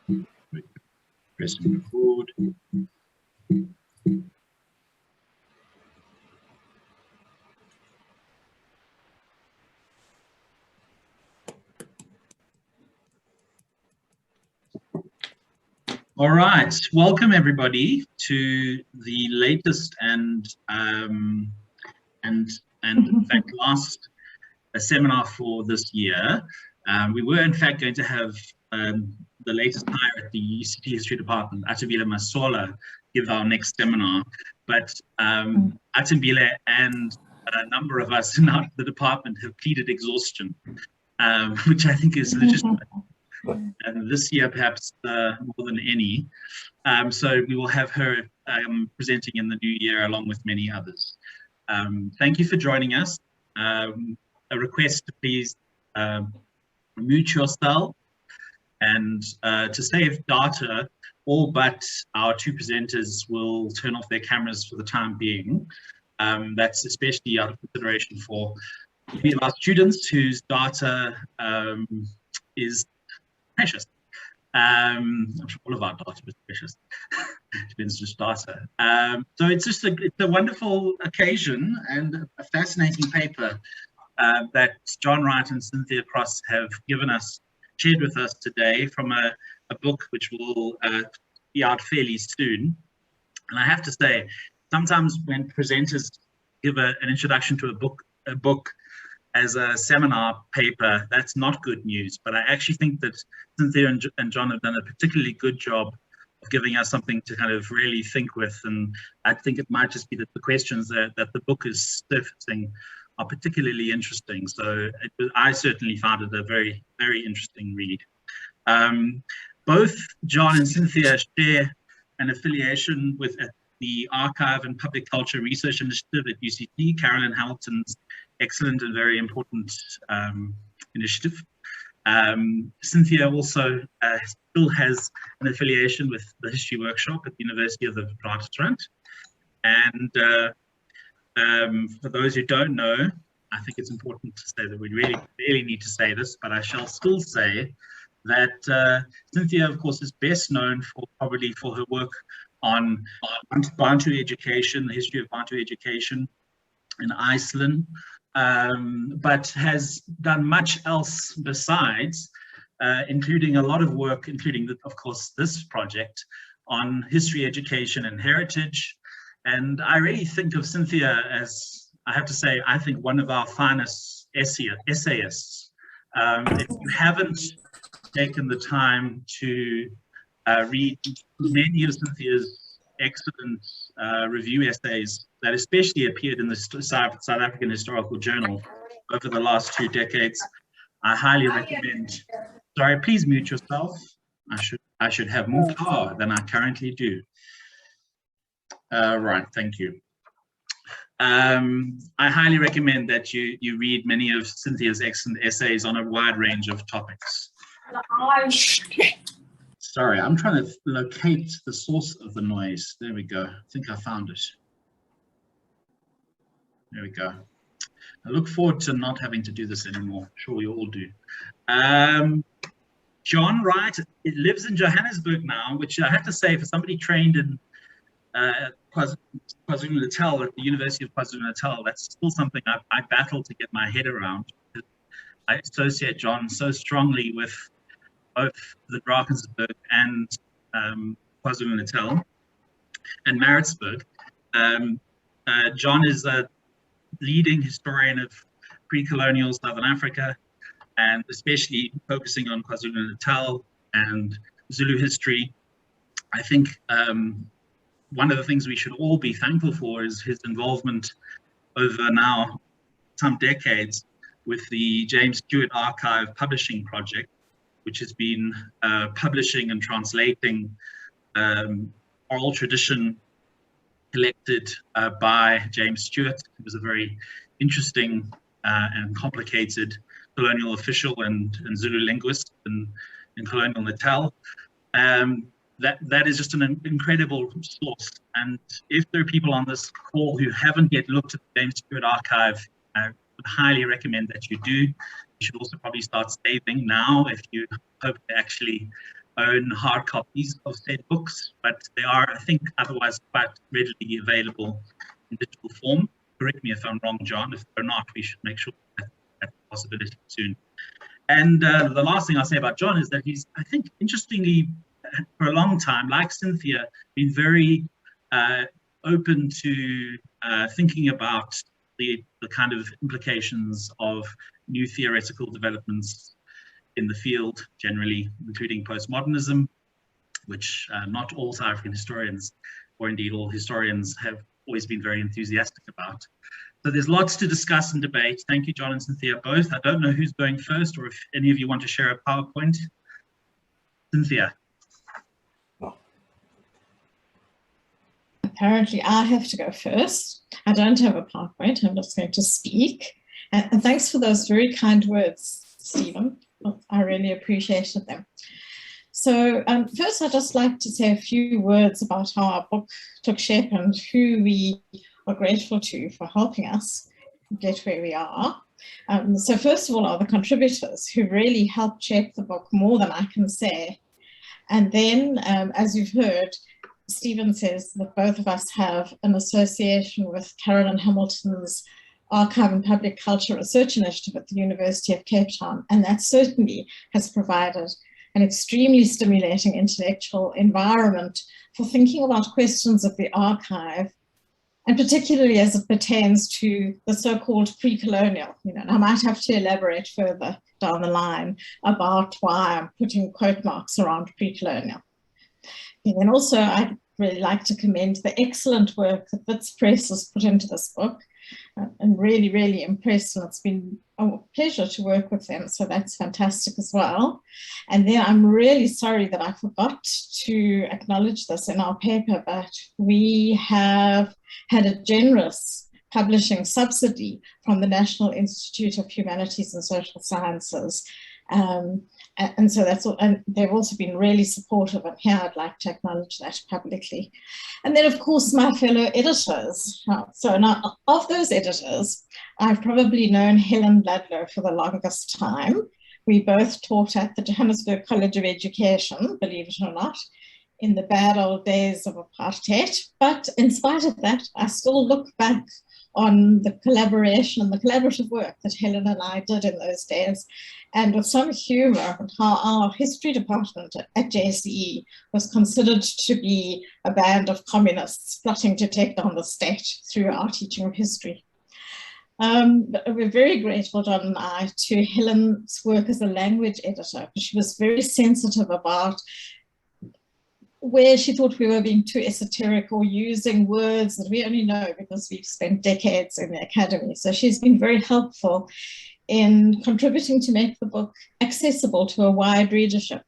Pressing record. All right, welcome everybody to the latest and in fact last seminar for this year. We were in fact going to have the latest hire at the UCT History Department, Atambile Masola, give our next seminar, but Atambile and a number of us in the department have pleaded exhaustion, which I think is legitimate. And this year, perhaps more than any. So we will have her presenting in the new year along with many others. Thank you for joining us. A request to please mute yourself, and to save data, all but our two presenters will turn off their cameras for the time being. That's especially out of consideration for our students whose data is precious. I'm sure all of our data is precious. Depends just data. So it's just it's a wonderful occasion and a fascinating paper that John Wright and Cynthia Kros have shared with us today from a book which will be out fairly soon. And I have to say, sometimes when presenters give an introduction to a book as a seminar paper, that's not good news. But I actually think that Cynthia and John have done a particularly good job of giving us something to kind of really think with. And I think it might just be that the questions that the book is surfacing are particularly interesting. So I certainly found it a very, very interesting read. Both John and Cynthia share an affiliation with the Archive and Public Culture Research Initiative at UCT, Carolyn Hamilton's excellent and very important initiative. Cynthia also still has an affiliation with the History Workshop at the University of the Witwatersrand. And for those who don't know, I think it's important to say that we really need to say this, but I shall still say that Cynthia, of course, is best known probably for her work on Bantu education, the history of Bantu education in Iceland, but has done much else besides, including a lot of work, including, of course, this project on history, education, and heritage. And I really think of Cynthia as, I have to say, I think one of our finest essayists. If you haven't taken the time to read many of Cynthia's excellent review essays that especially appeared in the South African Historical Journal over the last 2 decades, I highly recommend. Sorry, please mute yourself. I should have more power than I currently do. Right, thank you. I highly recommend that you read many of Cynthia's excellent essays on a wide range of topics. Sorry, I'm trying to locate the source of the noise. There we go. I think I found it. There we go. I look forward to not having to do this anymore. I'm sure we all do. John Wright, it lives in Johannesburg now, which I have to say, for somebody trained in KwaZulu-Natal at the University of KwaZulu-Natal, that's still something I battle to get my head around. I associate John so strongly with both the Drakensberg and KwaZulu-Natal and Maritzburg. John is a leading historian of pre-colonial Southern Africa, and especially focusing on KwaZulu-Natal and Zulu history. I think one of the things we should all be thankful for is his involvement over now some decades with the James Stewart Archive Publishing Project, which has been publishing and translating oral tradition collected by James Stewart, who was a very interesting and complicated colonial official and Zulu linguist in colonial Natal. That is just an incredible source. And if there are people on this call who haven't yet looked at the James Stewart Archive, I would highly recommend that you do. You should also probably start saving now if you hope to actually own hard copies of said books, but they are, I think, otherwise quite readily available in digital form. Correct me if I'm wrong, John. If they're not, we should make sure that that's a possibility soon. And the last thing I'll say about John is that he's, I think, interestingly, for a long time, like Cynthia, been very open to thinking about the kind of implications of new theoretical developments in the field generally, including postmodernism, which not all South African historians, or indeed all historians, have always been very enthusiastic about. So there's lots to discuss and debate. Thank you, John and Cynthia, both. I don't know who's going first, or if any of you want to share a PowerPoint. Cynthia. Apparently, I have to go first. I don't have a PowerPoint. I'm just going to speak. And thanks for those very kind words, Stephen. I really appreciated them. So first, I'd just like to say a few words about how our book took shape and who we are grateful to for helping us get where we are. So first of all are the contributors who really helped shape the book more than I can say. And then, as you've heard, Stephen says that both of us have an association with Carolyn Hamilton's Archive and Public Culture Research Initiative at the University of Cape Town, and that certainly has provided an extremely stimulating intellectual environment for thinking about questions of the archive, and particularly as it pertains to the so-called pre-colonial. And I might have to elaborate further down the line about why I'm putting quote marks around pre-colonial. And then also, I'd really like to commend the excellent work that Wits Press has put into this book. I'm really, really impressed, and it's been a pleasure to work with them, so that's fantastic as well. And then I'm really sorry that I forgot to acknowledge this in our paper, but we have had a generous publishing subsidy from the National Institute of Humanities and Social Sciences. And so that's all, and they've also been really supportive, and here I'd like to acknowledge that publicly. And then of course my fellow editors. So now of those editors, I've probably known Helen Ludlow for the longest time. We both taught at the Johannesburg College of Education, believe it or not, in the bad old days of apartheid. But in spite of that, I still look back on the collaboration and the collaborative work that Helen and I did in those days, and with some humor on how our history department at JCE was considered to be a band of communists plotting to take down the state through our teaching of history. But we're very grateful, John and I, to Helen's work as a language editor. She was very sensitive about where she thought we were being too esoteric or using words that we only know because we've spent decades in the academy. So she's been very helpful in contributing to make the book accessible to a wide readership.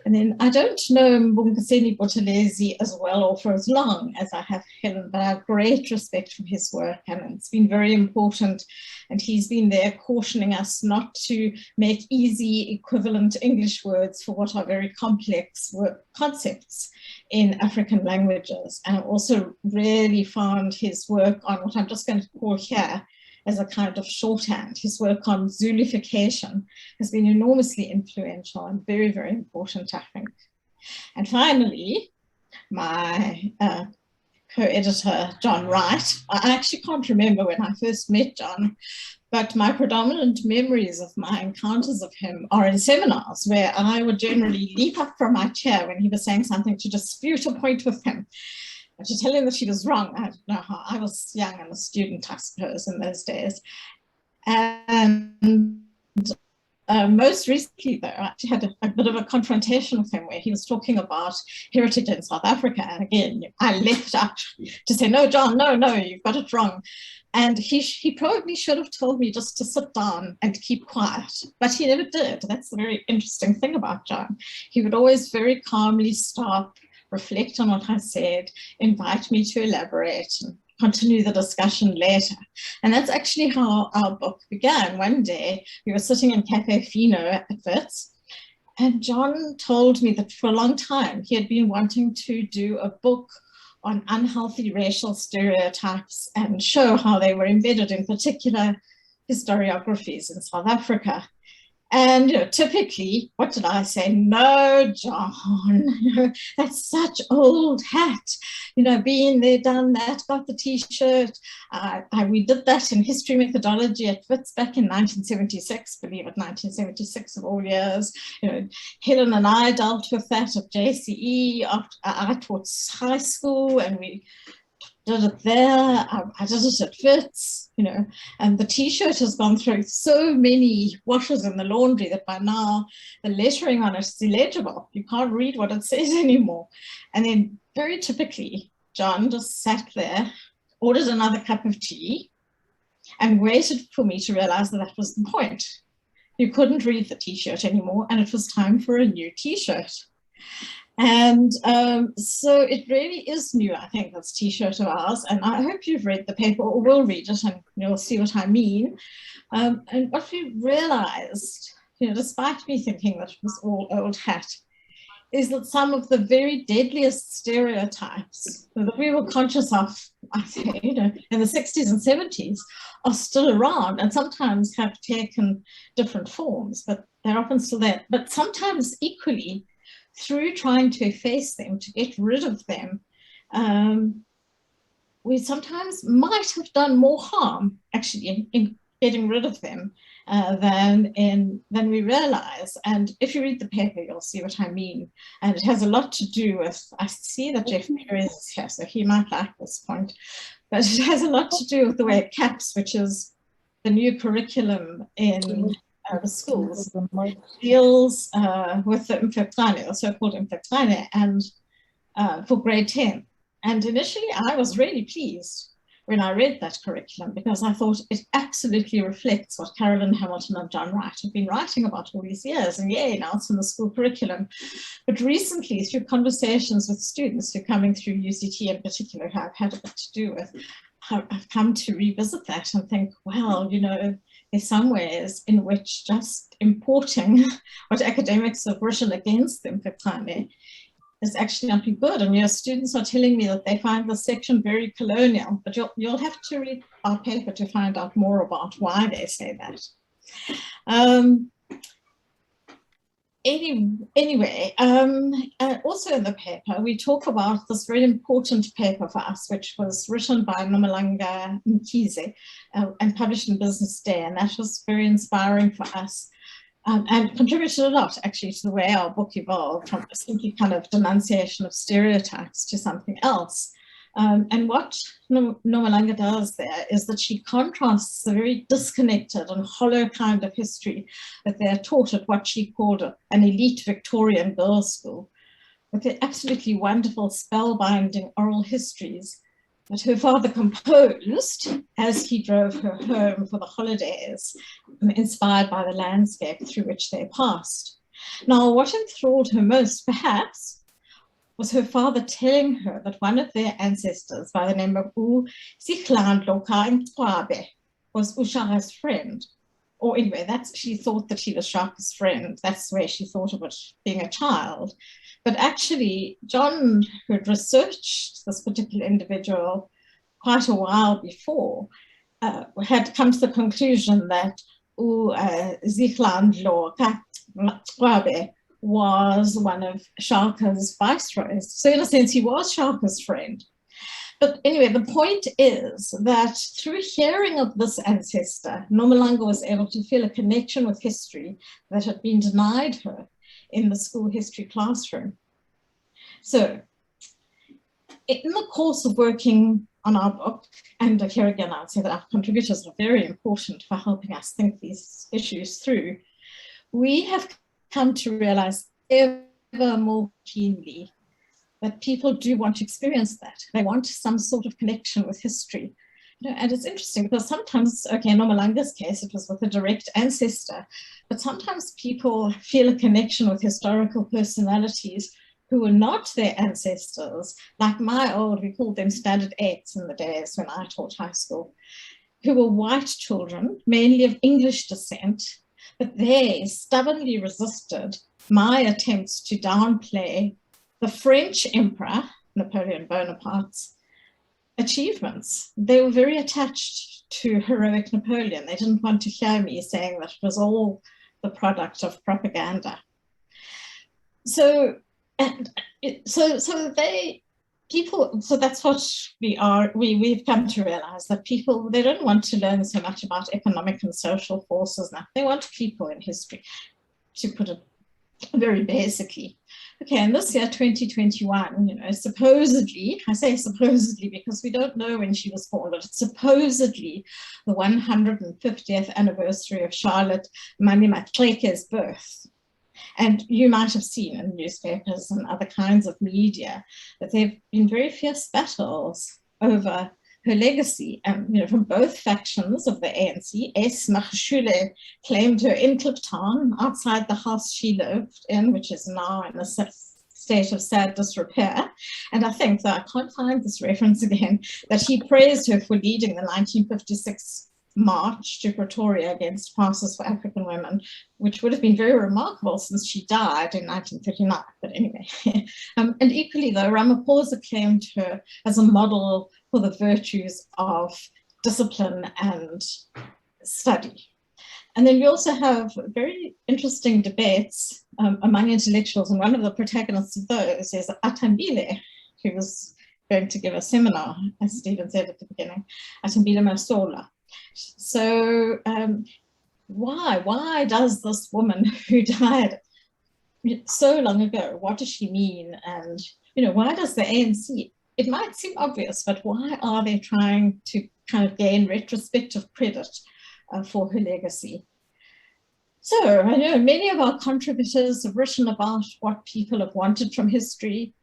And then I don't know Mbongiseni Buthelezi as well or for as long as I have Helen, but I have great respect for his work, and it's been very important. And he's been there cautioning us not to make easy equivalent English words for what are very complex concepts in African languages. And I also really found his work on what I'm just going to call here as a kind of shorthand. His work on Zuluification has been enormously influential and very, very important, I think. And finally, my co-editor, John Wright. I actually can't remember when I first met John, but my predominant memories of my encounters of him are in seminars where I would generally leap up from my chair when he was saying something to dispute a point with him, to tell him that he was wrong. I don't know how, I was young and a student, I suppose, in those days. And most recently, though, I actually had a bit of a confrontation with him where he was talking about heritage in South Africa. And again, I leapt up to say, no, John, no, you've got it wrong. And he probably should have told me just to sit down and keep quiet, but he never did. That's the very interesting thing about John. He would always very calmly stop, reflect on what I said, invite me to elaborate and continue the discussion later. And that's actually how our book began. One day we were sitting in Cafe Fino at Wits, and John told me that for a long time he had been wanting to do a book on unhealthy racial stereotypes and show how they were embedded in particular historiographies in South Africa. And typically, what did I say? No, John, that's such old hat. Been there, done that, got the T-shirt. We did that in history methodology at Wits back in 1976, believe it, 1976 of all years. Helen and I dealt with that at JCE. I taught high school, and we did it there. I did it at Wits, and the T-shirt has gone through so many washes in the laundry that by now the lettering on it is illegible. You can't read what it says anymore. And then very typically, John just sat there, ordered another cup of tea, and waited for me to realize that that was the point. You couldn't read the T-shirt anymore, and it was time for a new T-shirt. And so it really is new, I think, this T-shirt of ours. And I hope you've read the paper or will read it, and you'll see what I mean. And what we realized, despite me thinking that it was all old hat, is that some of the very deadliest stereotypes that we were conscious of, I say, in the 60s and 70s are still around, and sometimes have taken different forms, but they're often still there. But sometimes equally, through trying to efface them, to get rid of them, we sometimes might have done more harm, actually, in getting rid of them than we realize. And if you read the paper, you'll see what I mean. And it has a lot to do with, I see that Jeff Perez is here, so he might like this point, but it has a lot to do with the way CAPS, which is the new curriculum in the schools, deals with the Mfektane, or so-called Mfektane, and for grade 10. And initially I was really pleased when I read that curriculum, because I thought it absolutely reflects what Carolyn Hamilton and John Wright have been writing about all these years, and yay, now it's in the school curriculum. But recently, through conversations with students who are coming through UCT in particular, who I've had a bit to do with, I've come to revisit that and think, well, there's some ways in which just importing what academics have written against the Mfektane is actually not good. And your students are telling me that they find this section very colonial, but you'll have to read our paper to find out more about why they say that. Anyway, also in the paper, we talk about this very important paper for us, which was written by Nomalanga Mkhize and published in Business Day. And that was very inspiring for us and contributed a lot, actually, to the way our book evolved from simply kind of denunciation of stereotypes to something else. And what Nomalanga does there is that she contrasts the very disconnected and hollow kind of history that they're taught at what she called an elite Victorian girls' school, with the absolutely wonderful spellbinding oral histories that her father composed as he drove her home for the holidays, inspired by the landscape through which they passed. Now, what enthralled her most, perhaps, was her father telling her that one of their ancestors by the name of Ziklandlo Mcwabe was Shaka's friend. Or anyway, she thought that he was Shaka's friend. That's the way she thought of it being a child. But actually, John, who had researched this particular individual quite a while before, had come to the conclusion that Ziklandlo Mcwabe was one of Shaka's viceroys. So in a sense, he was Shaka's friend. But anyway, the point is that through hearing of this ancestor, Nomalanga was able to feel a connection with history that had been denied her in the school history classroom. So in the course of working on our book, and here again, I'll say that our contributors are very important for helping us think these issues through, we have come to realize ever more keenly that people do want to experience that. They want some sort of connection with history. And it's interesting because sometimes, okay, in Nomalanga's case, it was with a direct ancestor, but sometimes people feel a connection with historical personalities who were not their ancestors, like we called them standard eights in the days when I taught high school, who were white children, mainly of English descent, but they stubbornly resisted my attempts to downplay the French Emperor, Napoleon Bonaparte's achievements. They were very attached to heroic Napoleon. They didn't want to hear me saying that it was all the product of propaganda. So that's what we've come to realize, that people, they don't want to learn so much about economic and social forces now. They want people in history, to put it very basically. Okay, and this year, 2021, you know, supposedly, I say supposedly because we don't know when she was born, but it's supposedly the 150th anniversary of Charlotte Manimatleke's birth. And you might have seen in newspapers and other kinds of media that there have been very fierce battles over her legacy, and you know, from both factions of the ANC. S. Magashule claimed her in Kliptown, outside the house she lived in, which is now in a state of sad disrepair. And I think, though I can't find this reference again, that he praised her for leading the 1956 march to Pretoria against passes for African women, which would have been very remarkable since she died in 1939. But anyway, and equally though, Ramaphosa claimed her as a model for the virtues of discipline and study. And then we also have very interesting debates among intellectuals, and one of the protagonists of those is Atambile, who was going to give a seminar, as Stephen said at the beginning, Atambile Masola. So why does this woman who died so long ago, what does she mean? And you know, why does the ANC, it might seem obvious, but why are they trying to kind of gain retrospective credit for her legacy? So I know many of our contributors have written about what people have wanted from history,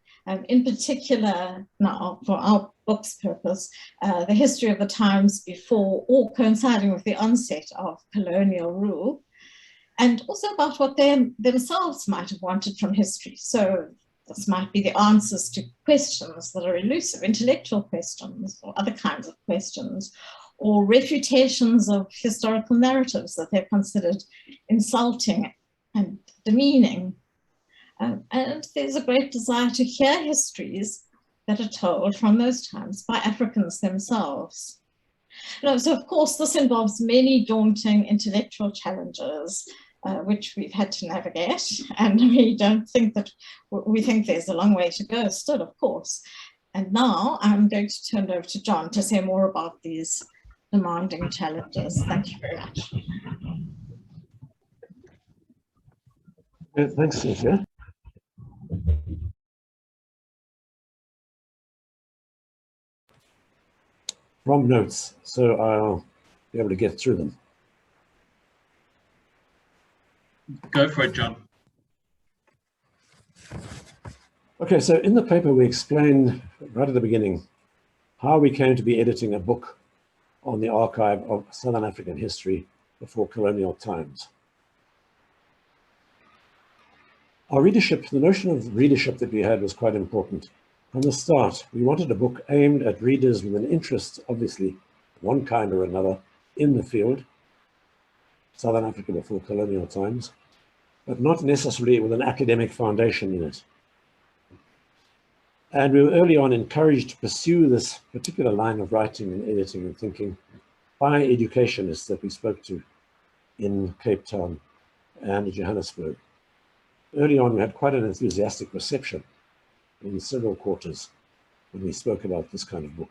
in particular now for our book's purpose, the history of the times before or coinciding with the onset of colonial rule, and also about what they themselves might have wanted from history. So this might be the answers to questions that are elusive, intellectual questions or other kinds of questions, or refutations of historical narratives that they're considered insulting and demeaning. And there's a great desire to hear histories that are told from those times by Africans themselves. So of course, this involves many daunting intellectual challenges, which we've had to navigate, and we think there's a long way to go still, of course. And now I'm going to turn it over to John to say more about these demanding challenges. Thank you very much. Thanks, Cynthia. Wrong notes, so I'll be able to get through them. Go for it, John. Okay, so in the paper we explained right at the beginning how we came to be editing a book on the archive of Southern African history before colonial times. Our readership, the notion of readership that we had was quite important. From the start, we wanted a book aimed at readers with an interest, obviously, one kind or another, in the field, Southern Africa before colonial times, but not necessarily with an academic foundation in it. And we were early on encouraged to pursue this particular line of writing and editing and thinking by educationists that we spoke to in Cape Town and Johannesburg. Early on, we had quite an enthusiastic reception in several quarters when we spoke about this kind of book.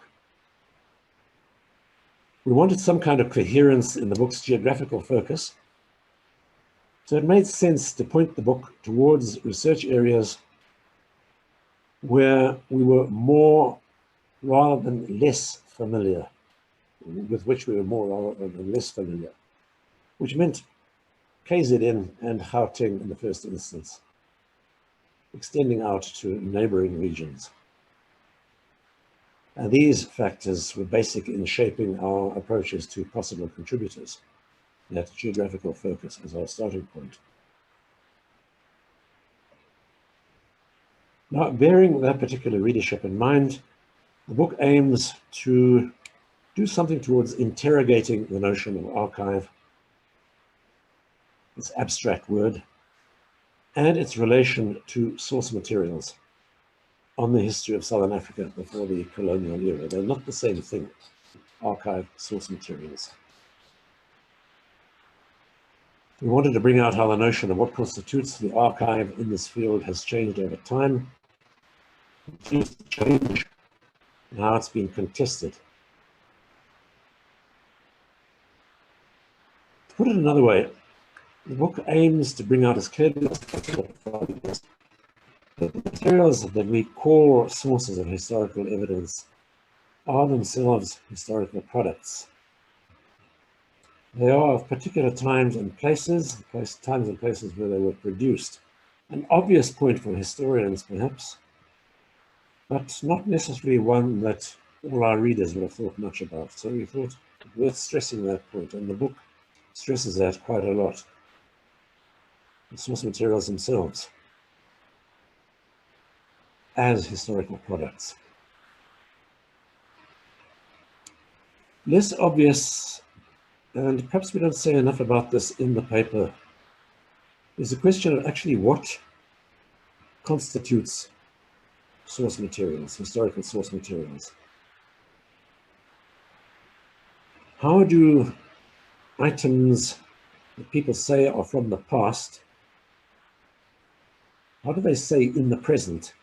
We wanted some kind of coherence in the book's geographical focus, so it made sense to point the book towards research areas where we were more rather than less familiar, with which we were more rather than less familiar, which meant KZN and Gauteng in the first instance, extending out to neighboring regions. And these factors were basic in shaping our approaches to possible contributors, that geographical focus as our starting point. Now, bearing that particular readership in mind, the book aims to do something towards interrogating the notion of archive, this abstract word, and its relation to source materials on the history of Southern Africa before the colonial era. They're not the same thing, archive, source materials. We wanted to bring out how the notion of what constitutes the archive in this field has changed over time, change, and how it's been contested. To put it another way, the book aims to bring out as clearly as possible that the materials that we call sources of historical evidence are themselves historical products. They are of particular times and places where they were produced. An obvious point for historians, perhaps, but not necessarily one that all our readers would have thought much about. So we thought it worth stressing that point, and the book stresses that quite a lot. The source materials themselves as historical products. Less obvious, and perhaps we don't say enough about this in the paper, is the question of actually what constitutes source materials, historical source materials. How do items that people say are from the past, how do they say in the present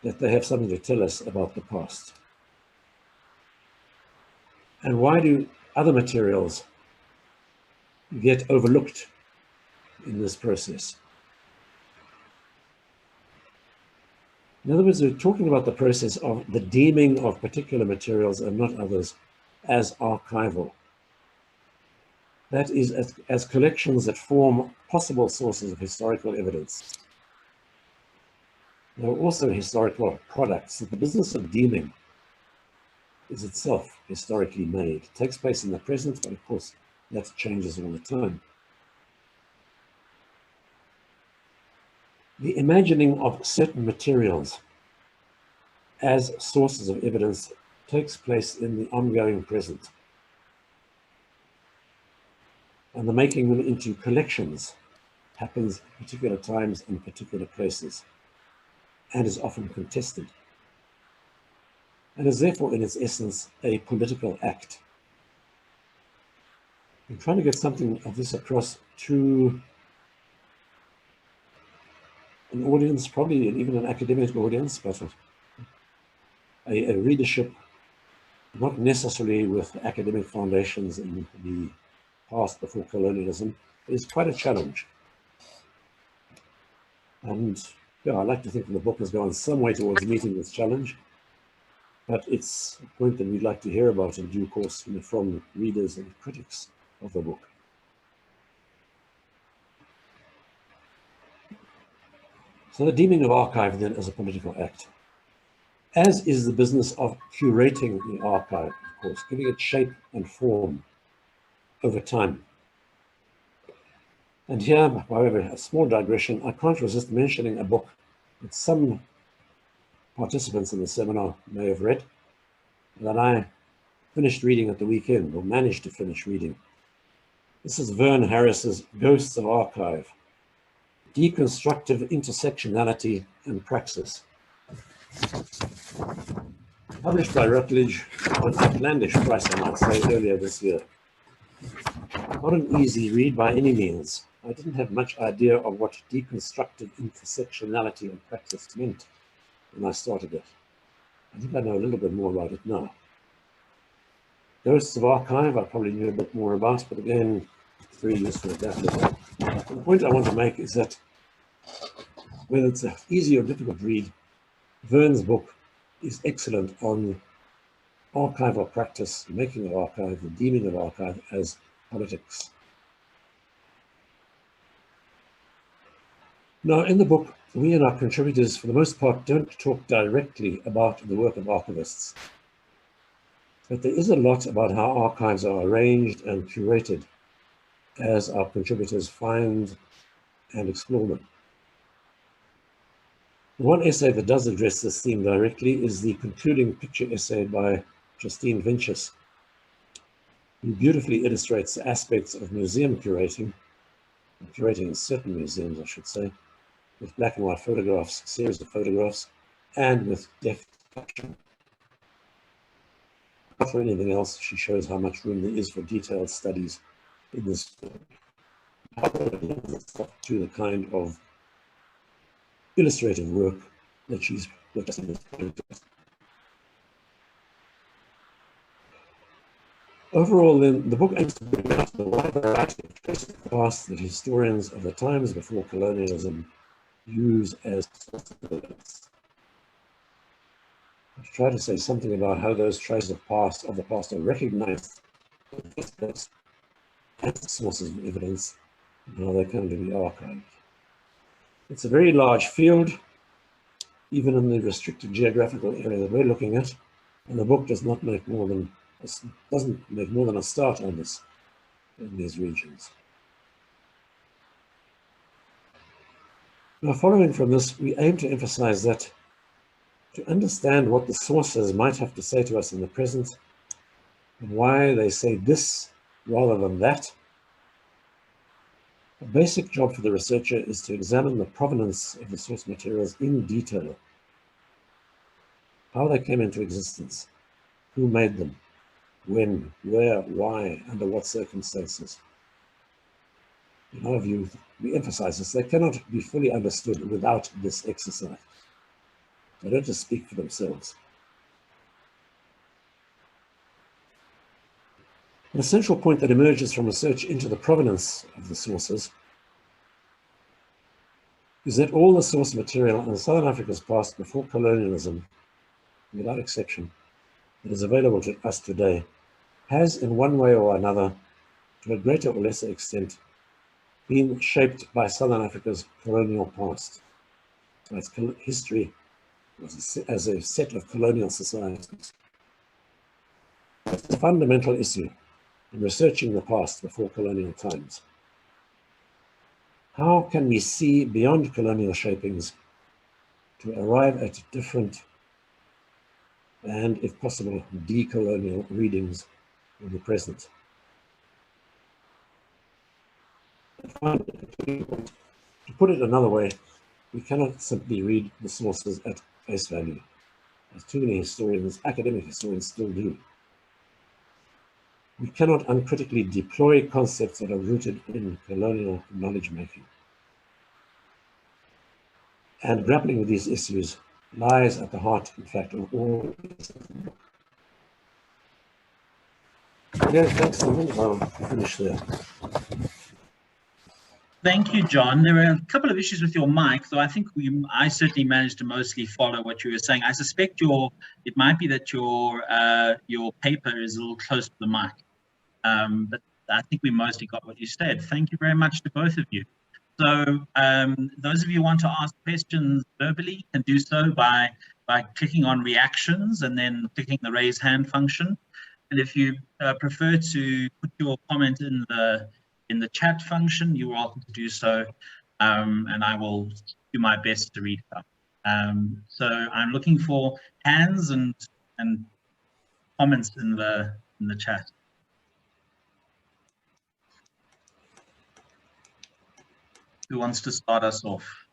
that they have something to tell us about the past? And why do other materials get overlooked in this process? In other words, we're talking about the process of the deeming of particular materials and not others as archival. That is, as collections that form possible sources of historical evidence. There are also historical products. The business of deeming is itself historically made. It takes place in the present, but of course that changes all the time. The imagining of certain materials as sources of evidence takes place in the ongoing present. And the making them into collections happens at particular times and particular places, and is often contested, and is therefore in its essence a political act. I'm trying to get something of this across to an audience, probably even an academic audience, but a readership not necessarily with academic foundations in the past before colonialism, is quite a challenge. And yeah, I like to think that the book has gone some way towards meeting this challenge, but it's a point that we'd like to hear about in due course from readers and critics of the book. So the deeming of archive then as a political act, as is the business of curating the archive, of course, giving it shape and form over time. And here, however, a small digression, I can't resist mentioning a book that some participants in the seminar may have read, that I finished reading at the weekend, or managed to finish reading. This is Vern Harris's Ghosts of Archive, Deconstructive Intersectionality and Praxis. Published by Routledge at an outlandish price, I might say, earlier this year. Not an easy read by any means. I didn't have much idea of what deconstructive intersectionality and praxis meant when I started it. I think I know a little bit more about it now. Ghosts of Archive, I probably knew a bit more about, but again, it's very useful at that level. The point I want to make is that whether it's an easy or difficult read, Vern's book is excellent on archival practice, making of archive, the deeming of archive as politics. Now, in the book, we and our contributors, for the most part, don't talk directly about the work of archivists. But there is a lot about how archives are arranged and curated as our contributors find and explore them. One essay that does address this theme directly is the concluding picture essay by Justine Ventus, who beautifully illustrates the aspects of museum curating in certain museums, I should say, with black and white photographs, series of photographs, and with deft caption. Not for anything else, she shows how much room there is for detailed studies in this field. how it lends itself to the kind of illustrative work that Justine is putting to us. Overall, then, the book aims to bring out the wide variety of traces of the past that historians of the times before colonialism use as source evidence. I'll try to say something about how those traces of the past are recognized as sources of evidence and how they come to be archived. It's a very large field, even in the restricted geographical area that we're looking at, and the book doesn't make more than a start on this in these regions. Now, following from this, we aim to emphasize that to understand what the sources might have to say to us in the present, and why they say this rather than that, a basic job for the researcher is to examine the provenance of the source materials in detail, how they came into existence, who made them, when, where, why, under what circumstances. In our view, we emphasize this, they cannot be fully understood without this exercise. They don't just speak for themselves. An essential point that emerges from research into the provenance of the sources is that all the source material in Southern Africa's past before colonialism, without exception, that is available to us today, has in one way or another, to a greater or lesser extent, been shaped by Southern Africa's colonial past, by its history as a set of colonial societies. It's a fundamental issue in researching the past before colonial times. How can we see beyond colonial shapings to arrive at different and, if possible, decolonial readings of the present? To put it another way, we cannot simply read the sources at face value, as too many historians, academic historians, still do. We cannot uncritically deploy concepts that are rooted in colonial knowledge-making. And grappling with these issues lies at the heart, in fact, of all this book. Yeah, thanks, Stephen. I'll finish there. Thank you, John. There are a couple of issues with your mic, though I think I certainly managed to mostly follow what you were saying. I suspect it might be that your paper is a little close to the mic, but I think we mostly got what you said. Thank you very much to both of you. So those of you who want to ask questions verbally can do so by clicking on reactions and then clicking the raise hand function. And if you prefer to put your comment in the chat function, you're welcome to do so, and I will do my best to read them. So I'm looking for hands and comments in the chat. Who wants to start us off?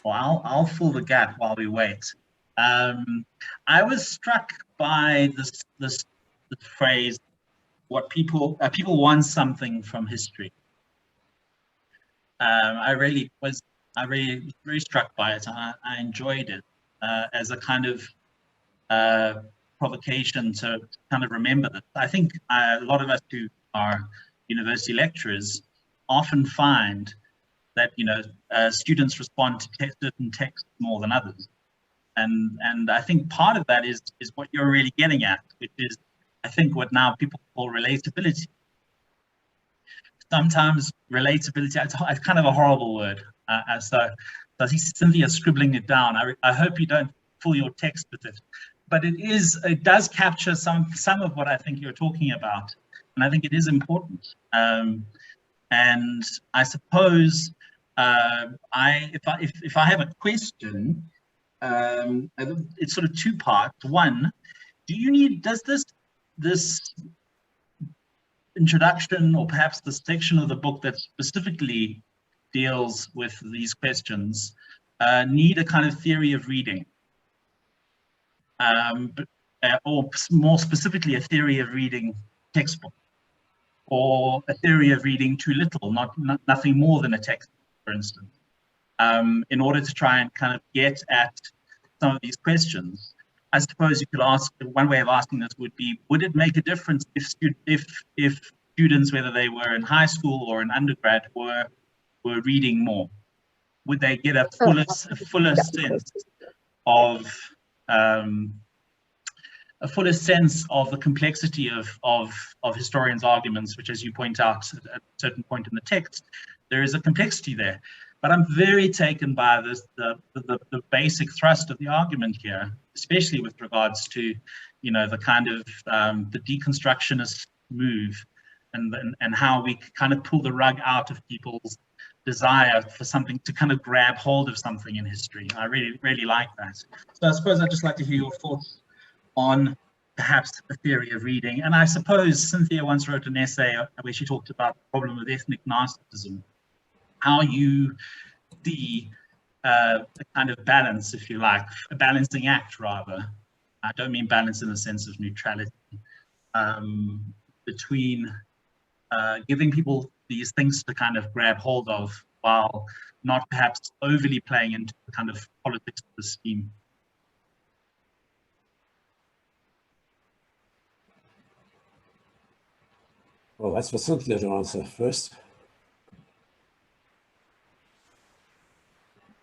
Well, I'll fill the gap while we wait. I was struck by this phrase, what people want something from history. I really was very struck by it. I enjoyed it as a kind of provocation to kind of remember that. I think a lot of us who are university lecturers often find that students respond to certain texts more than others. And I think part of that is what you're really getting at, which is, I think, what now people call relatability. Sometimes relatability, it's kind of a horrible word. So I see Cynthia scribbling it down. I hope you don't fill your text with it. But it does capture some of what I think you're talking about. And I think it is important. And I suppose if I have a question, it's sort of two parts. One, does this introduction, or perhaps the section of the book that specifically deals with these questions, need a kind of theory of reading? or more specifically, a theory of reading textbook, or a theory of reading too little, nothing more than a textbook, for instance, in order to try and kind of get at some of these questions. I suppose you could ask, one way of asking this would be, would it make a difference if students, whether they were in high school or in undergrad, were reading more? Would they get a fuller sense of the complexity of historians' arguments, which, as you point out at a certain point in the text, there is a complexity there. But I'm very taken by the basic thrust of the argument here, especially with regards to, the kind of the deconstructionist move, and how we kind of pull the rug out of people's desire for something, to kind of grab hold of something in history. I really, really like that. So I suppose I'd just like to hear your thoughts on perhaps the theory of reading. And I suppose Cynthia once wrote an essay where she talked about the problem of ethnic narcissism, how you see a kind of balance, if you like, a balancing act rather. I don't mean balance in the sense of neutrality, between giving people these things to kind of grab hold of, while not perhaps overly playing into the kind of politics of the scheme. Well, that's for Cynthia to answer first.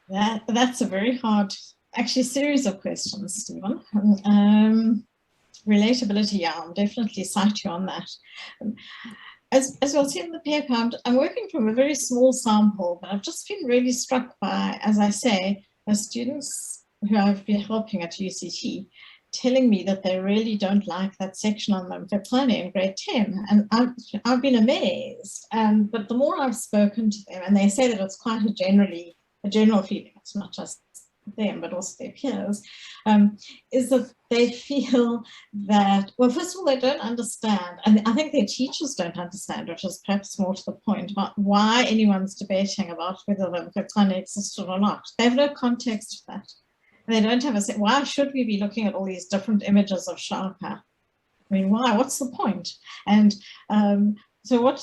That's a very hard, actually, series of questions, Stephen. Relatability, yeah, I'll definitely cite you on that. As you'll see in the paper, I'm working from a very small sample, but I've just been really struck by, as I say, the students who I've been helping at UCT telling me that they really don't like that section on the Mbongiseni in grade 10. And I've been amazed. But the more I've spoken to them, and they say that it's quite a general feeling, it's not just them, but also their peers, is that they feel that, well, first of all, they don't understand, and I think their teachers don't understand, which is perhaps more to the point, about why anyone's debating about whether the Mbongiseni existed or not. They have no context for that. And they don't have a sense, why should we be looking at all these different images of Shaka? I mean, why? What's the point? And so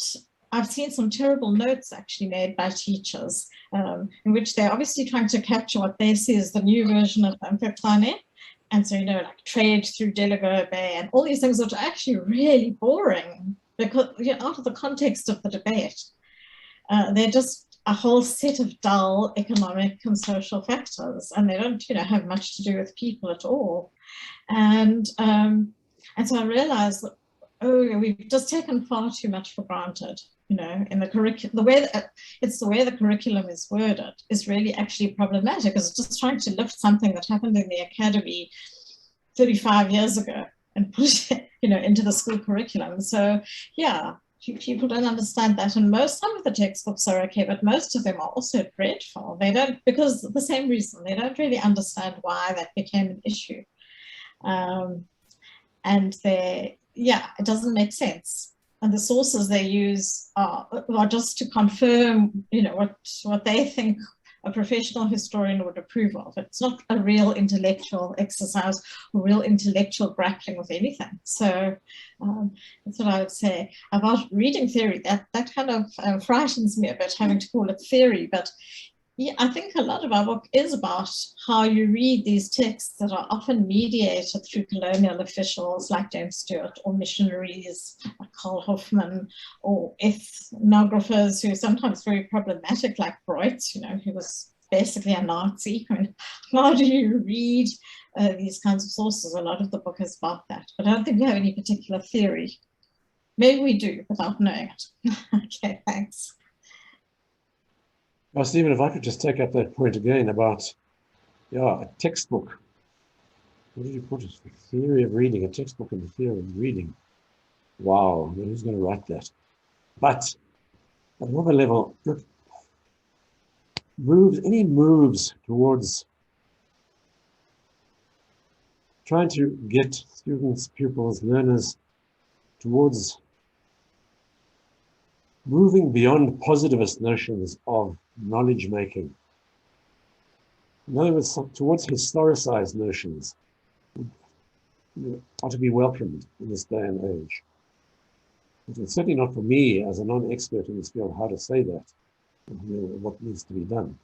I've seen some terrible notes actually made by teachers in which they're obviously trying to capture what they see as the new version of Mbongiseni. And so, like trade through Delagoa Bay and all these things, which are actually really boring because, out of the context of the debate, they're just a whole set of dull economic and social factors, and they don't, have much to do with people at all. And so I realized that, we've just taken far too much for granted, in the curriculum. The way the curriculum is worded is really actually problematic, because it's just trying to lift something that happened in the academy 35 years ago and put it, into the school curriculum. So yeah, people don't understand that, and some of the textbooks are okay, but most of them are also dreadful. They don't, because of the same reason, they don't really understand why that became an issue, and it doesn't make sense. And the sources they use are just to confirm, what they think a professional historian would approve of. It's not a real intellectual exercise or real intellectual grappling with anything. So that's what I would say about reading theory. That kind of frightens me a bit, having to call it theory. But yeah, I think a lot of our book is about how you read these texts that are often mediated through colonial officials like James Stewart, or missionaries like Carl Hoffman, or ethnographers who are sometimes very problematic, like Wright, who was basically a Nazi. I mean, how do you read these kinds of sources? A lot of the book is about that, but I don't think we have any particular theory. Maybe we do without knowing it. Okay, thanks. Well, Stephen, if I could just take up that point again about, a textbook. What did you put it? The theory of reading, a textbook in the theory of reading. Wow, who's going to write that? But at another level, any moves towards trying to get students, pupils, learners towards moving beyond positivist notions of knowledge making. In other words, towards historicized notions, are to be welcomed in this day and age. It's certainly not for me as a non-expert in this field how to say that, what needs to be done.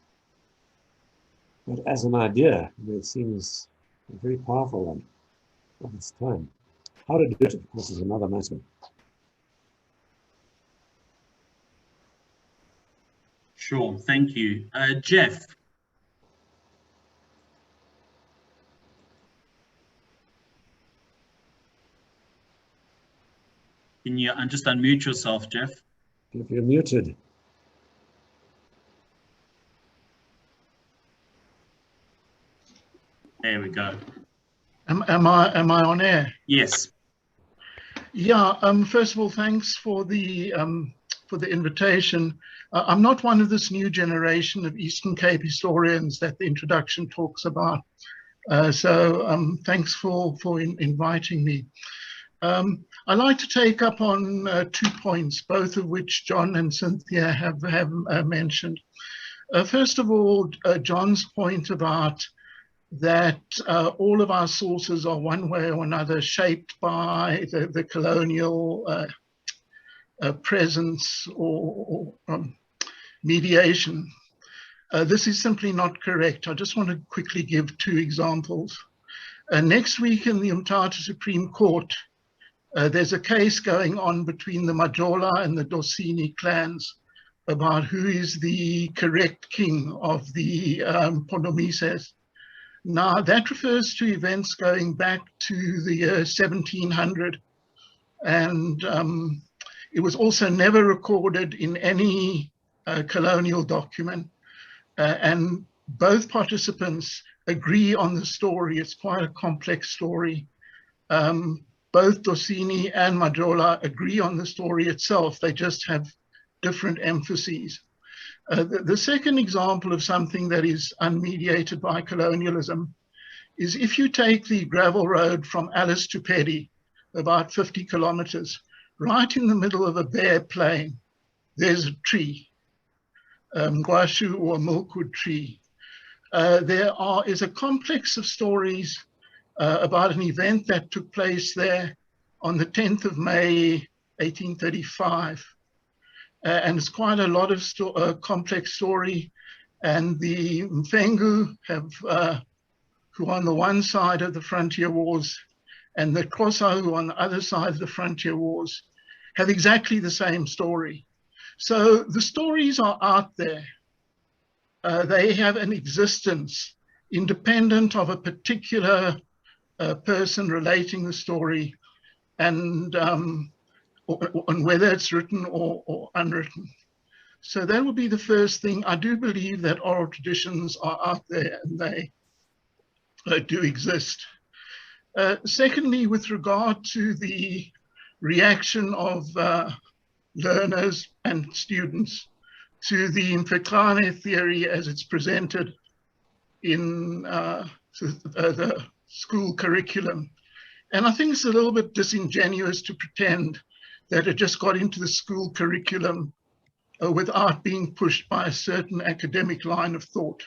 But as an idea, it seems a very powerful one of its time. How to do it, of course, is another matter. Sure, thank you. Jeff. Can you just unmute yourself, Jeff? If you're muted. There we go. Am I on air? Yes. Yeah. First of all, thanks for the invitation. I'm not one of this new generation of Eastern Cape historians that the introduction talks about. So thanks for inviting me. I'd like to take up on 2 points, both of which John and Cynthia have mentioned. First of all, John's point about that all of our sources are one way or another shaped by the colonial presence or mediation. This is simply not correct. I just want to quickly give 2 examples. Next week in the Umtata Supreme Court, there's a case going on between the Majola and the Dosini clans about who is the correct king of the Pondomises. Now, that refers to events going back to the year 1700, and it was also never recorded in any colonial document, and both participants agree on the story. It's quite a complex story. Both Dosini and Majola agree on the story itself. They just have different emphases. The second example of something that is unmediated by colonialism is if you take the gravel road from Alice to Pedi, about 50 kilometers, right in the middle of a bare plain, there's a tree, Ngwashu or a milkwood tree. There is a complex of stories about an event that took place there on the 10th of May, 1835. And it's quite a lot of complex story. And the Mfengu have, who on the one side of the frontier wars, and the Xhosa who on the other side of the frontier wars, have exactly the same story. So the stories are out there. They have an existence independent of a particular person relating the story, and on whether it's written or unwritten. So that would be the first thing. I do believe that oral traditions are out there and they do exist. Secondly, with regard to the reaction of learners and students to the Mfecane theory as it's presented in the school curriculum. And I think it's a little bit disingenuous to pretend that it just got into the school curriculum without being pushed by a certain academic line of thought.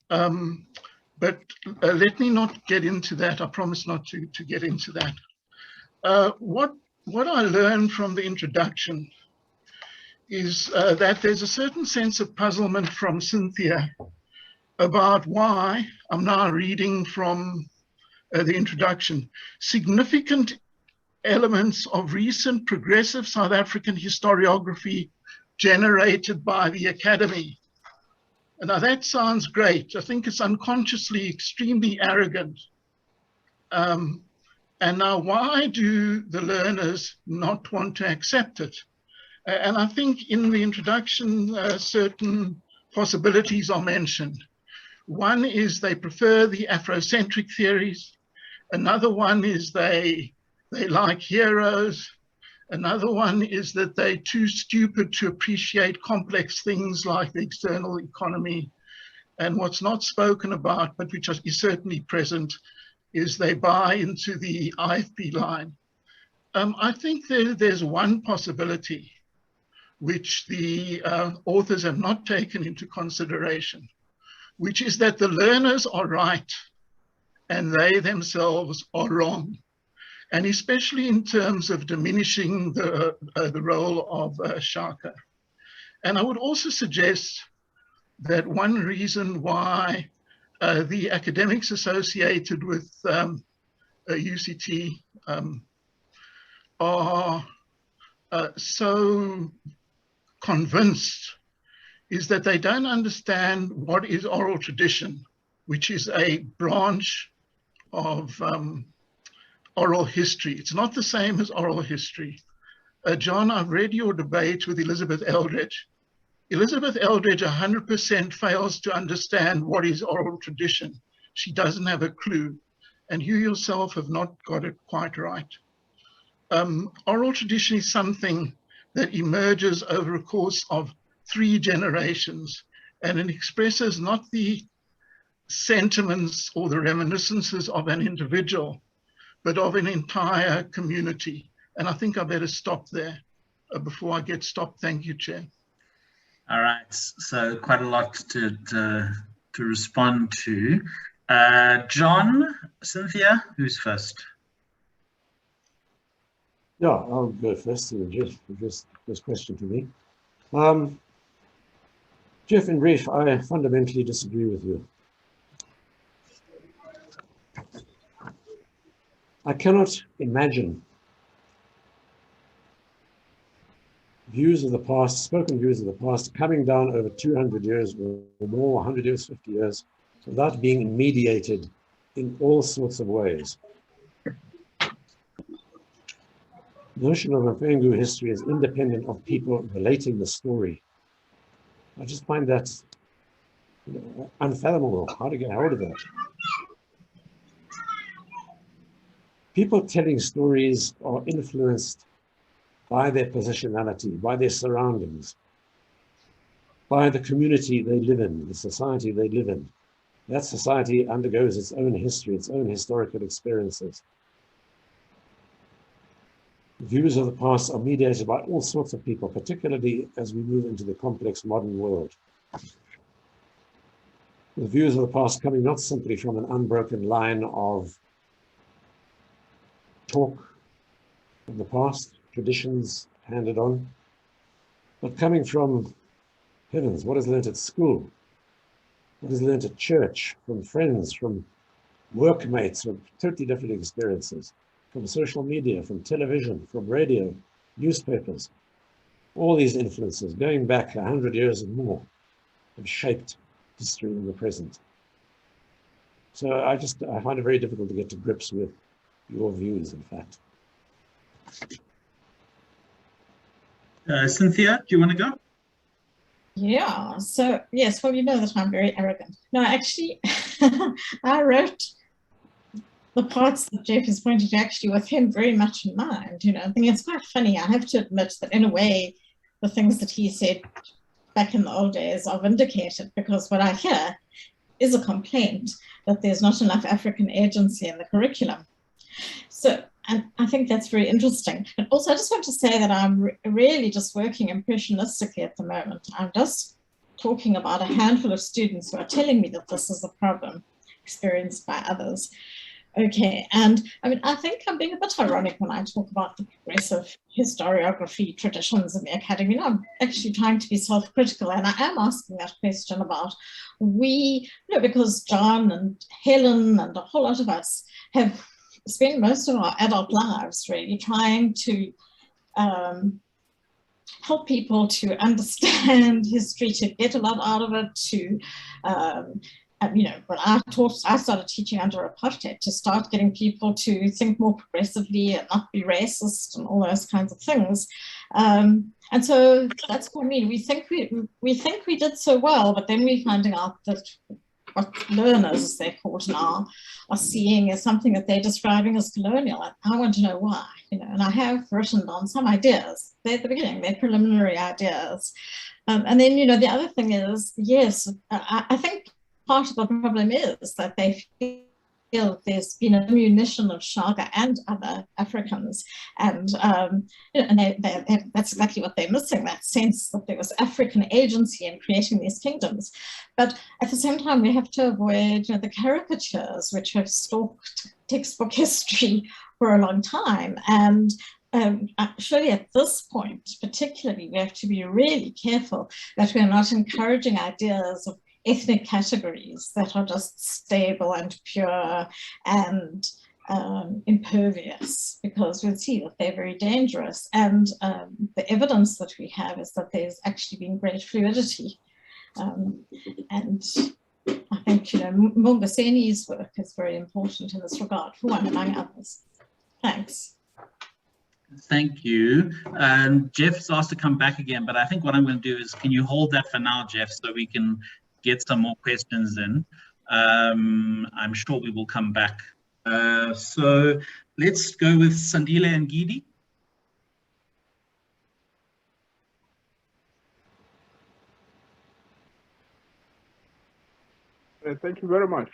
But let me not get into that. I promise not to get into that. What I learned from the introduction is that there's a certain sense of puzzlement from Cynthia about why, I'm now reading from the introduction, significant elements of recent progressive South African historiography generated by the Academy. And now that sounds great. I think it's unconsciously extremely arrogant. And now why do the learners not want to accept it? And I think in the introduction, certain possibilities are mentioned. One is they prefer the Afrocentric theories. Another one is they like heroes. Another one is that they're too stupid to appreciate complex things like the external economy. And what's not spoken about, but which is certainly present, is they buy into the IFP line. I think there's one possibility which the authors have not taken into consideration, which is that the learners are right and they themselves are wrong. And especially in terms of diminishing the role of Shaka. And I would also suggest that one reason why the academics associated with UCT are so convinced is that they don't understand what is oral tradition, which is a branch of oral history. It's not the same as oral history. John, I've read your debate with Elizabeth Eldridge. Elizabeth Eldridge 100% fails to understand what is oral tradition. She doesn't have a clue, and you yourself have not got it quite right. Oral tradition is something that emerges over a course of 3 generations, and it expresses not the sentiments or the reminiscences of an individual, but of an entire community. And I think I better stop there before I get stopped. Thank you, Chair. All right, so quite a lot to respond to. John, Cynthia, who's first? Yeah, I'll go first and address this question to me. Jeff, in brief, I fundamentally disagree with you. I cannot imagine views of the past, spoken views of the past, coming down over 200 years or more, 100 years, 50 years, without being mediated in all sorts of ways. The notion of a Mfengu history is independent of people relating the story. I just find that unfathomable, how to get hold of that. People telling stories are influenced by their positionality, by their surroundings, by the community they live in, the society they live in. That society undergoes its own history, its own historical experiences. Views of the past are mediated by all sorts of people, particularly as we move into the complex modern world. The views of the past coming not simply from an unbroken line of talk from the past, traditions handed on, but coming from, heavens, what is learned at school, what is learned at church, from friends, from workmates, from totally different experiences, from social media, from television, from radio, newspapers. All these influences going back 100 years and more have shaped history in the present. So I find it very difficult to get to grips with your views, in fact. Cynthia, do you want to go? Yeah, so yes, well, you know that I'm very arrogant. No, actually, I wrote the parts that Jeff has pointed to actually with him very much in mind. You know, I think it's quite funny. I have to admit that in a way, the things that he said back in the old days are vindicated, because what I hear is a complaint that there's not enough African agency in the curriculum. So, and I think that's very interesting. And also, I just want to say that I'm really just working impressionistically at the moment. I'm just talking about a handful of students who are telling me that this is a problem experienced by others. Okay, and I mean, I think I'm being a bit ironic when I talk about the progressive historiography traditions in the academy. You know, I'm actually trying to be self-critical, and I am asking that question about because John and Helen and a whole lot of us have spent most of our adult lives really trying to help people to understand history, to get a lot out of it, to you know, when I started teaching under apartheid, to start getting people to think more progressively and not be racist and all those kinds of things. And so that's what I mean. We think we did so well, but then we're finding out that what learners, as they're called now, are seeing as something that they're describing as colonial. And I want to know why, you know, and I have written down some ideas. They're at the beginning, they're preliminary ideas. And then, you know, the other thing is, yes, I think part of the problem is that they feel feel there's been a diminution of Shaka and other Africans, and that's exactly what they're missing, that sense that there was African agency in creating these kingdoms. But at the same time, we have to avoid the caricatures which have stalked textbook history for a long time. And surely at this point, particularly, we have to be really careful that we're not encouraging ideas of ethnic categories that are just stable and pure and impervious, because we'll see that they're very dangerous. And the evidence that we have is that there's actually been great fluidity. And I think, Mbongiseni's work is very important in this regard, for one among others. Thanks. Thank you. Jeff's asked to come back again, but I think what I'm going to do is, can you hold that for now, Jeff, so we can get some more questions in. I'm sure we will come back. So let's go with Sandile and Gidi. Thank you very much.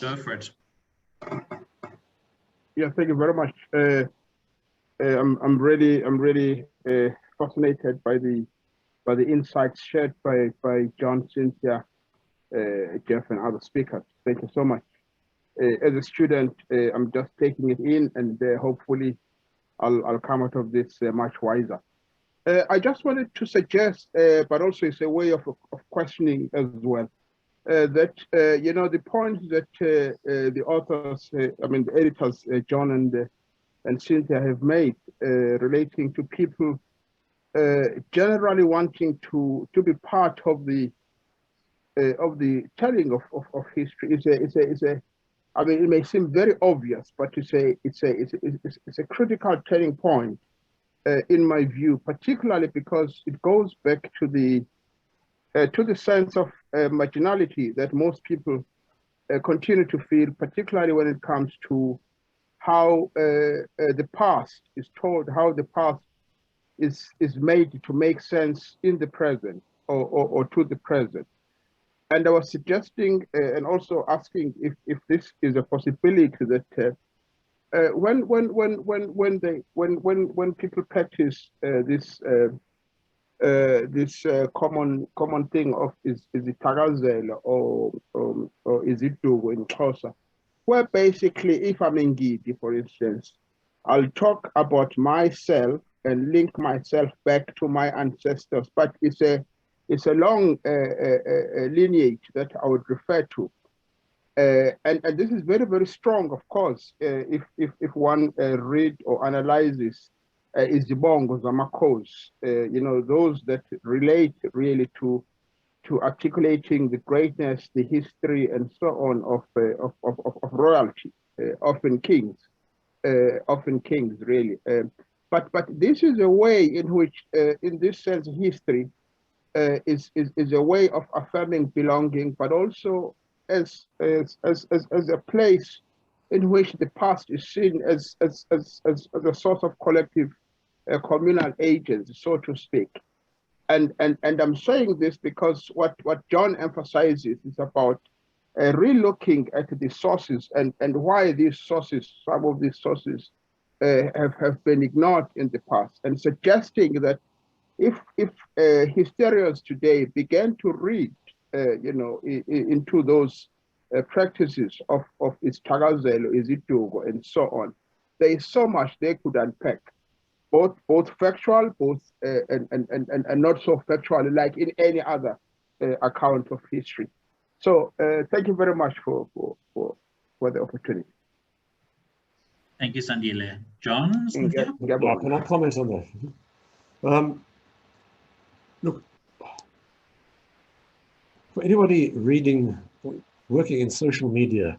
Go for it. Yeah, thank you very much. I'm really fascinated by the insights shared by John, Cynthia, Jeff, and other speakers. Thank you so much. As a student, I'm just taking it in, and hopefully I'll come out of this much wiser. I just wanted to suggest, but also it's a way of questioning as well, that the point that the authors, the editors, John and Cynthia have made relating to people generally wanting to be part of the telling of history is a it may seem very obvious, but it's a critical turning point in my view, particularly because it goes back to the sense of marginality that most people continue to feel, particularly when it comes to how the past is told, how the past is made to make sense in the present or to the present. And I was suggesting and also asking if this is a possibility that when people practice this common thing of is it Tagazela or is it Dugo in Xhosa, where basically if I'm in Ngidi, for instance, I'll talk about myself and link myself back to my ancestors, but it's a long lineage that I would refer to. And this is very, very strong, of course, if one read or analyzes Izibongo Zamakos, those that relate really to articulating the greatness, the history, and so on of royalty, often kings, really. But this is a way in which, in this sense, history is a way of affirming belonging, but also as a place in which the past is seen as a source of collective communal agents, so to speak. And I'm saying this because what John emphasizes is about re-looking at the sources and why these sources, some of these sources have been ignored in the past, and suggesting that if historians today began to read into those practices of Isithakazelo, Izitugo, and so on, there is so much they could unpack, both factual, and not so factual, like in any other account of history. So thank you very much for the opportunity. Thank you, Sandile. John? Can I comment on that? Look, for anybody working in social media,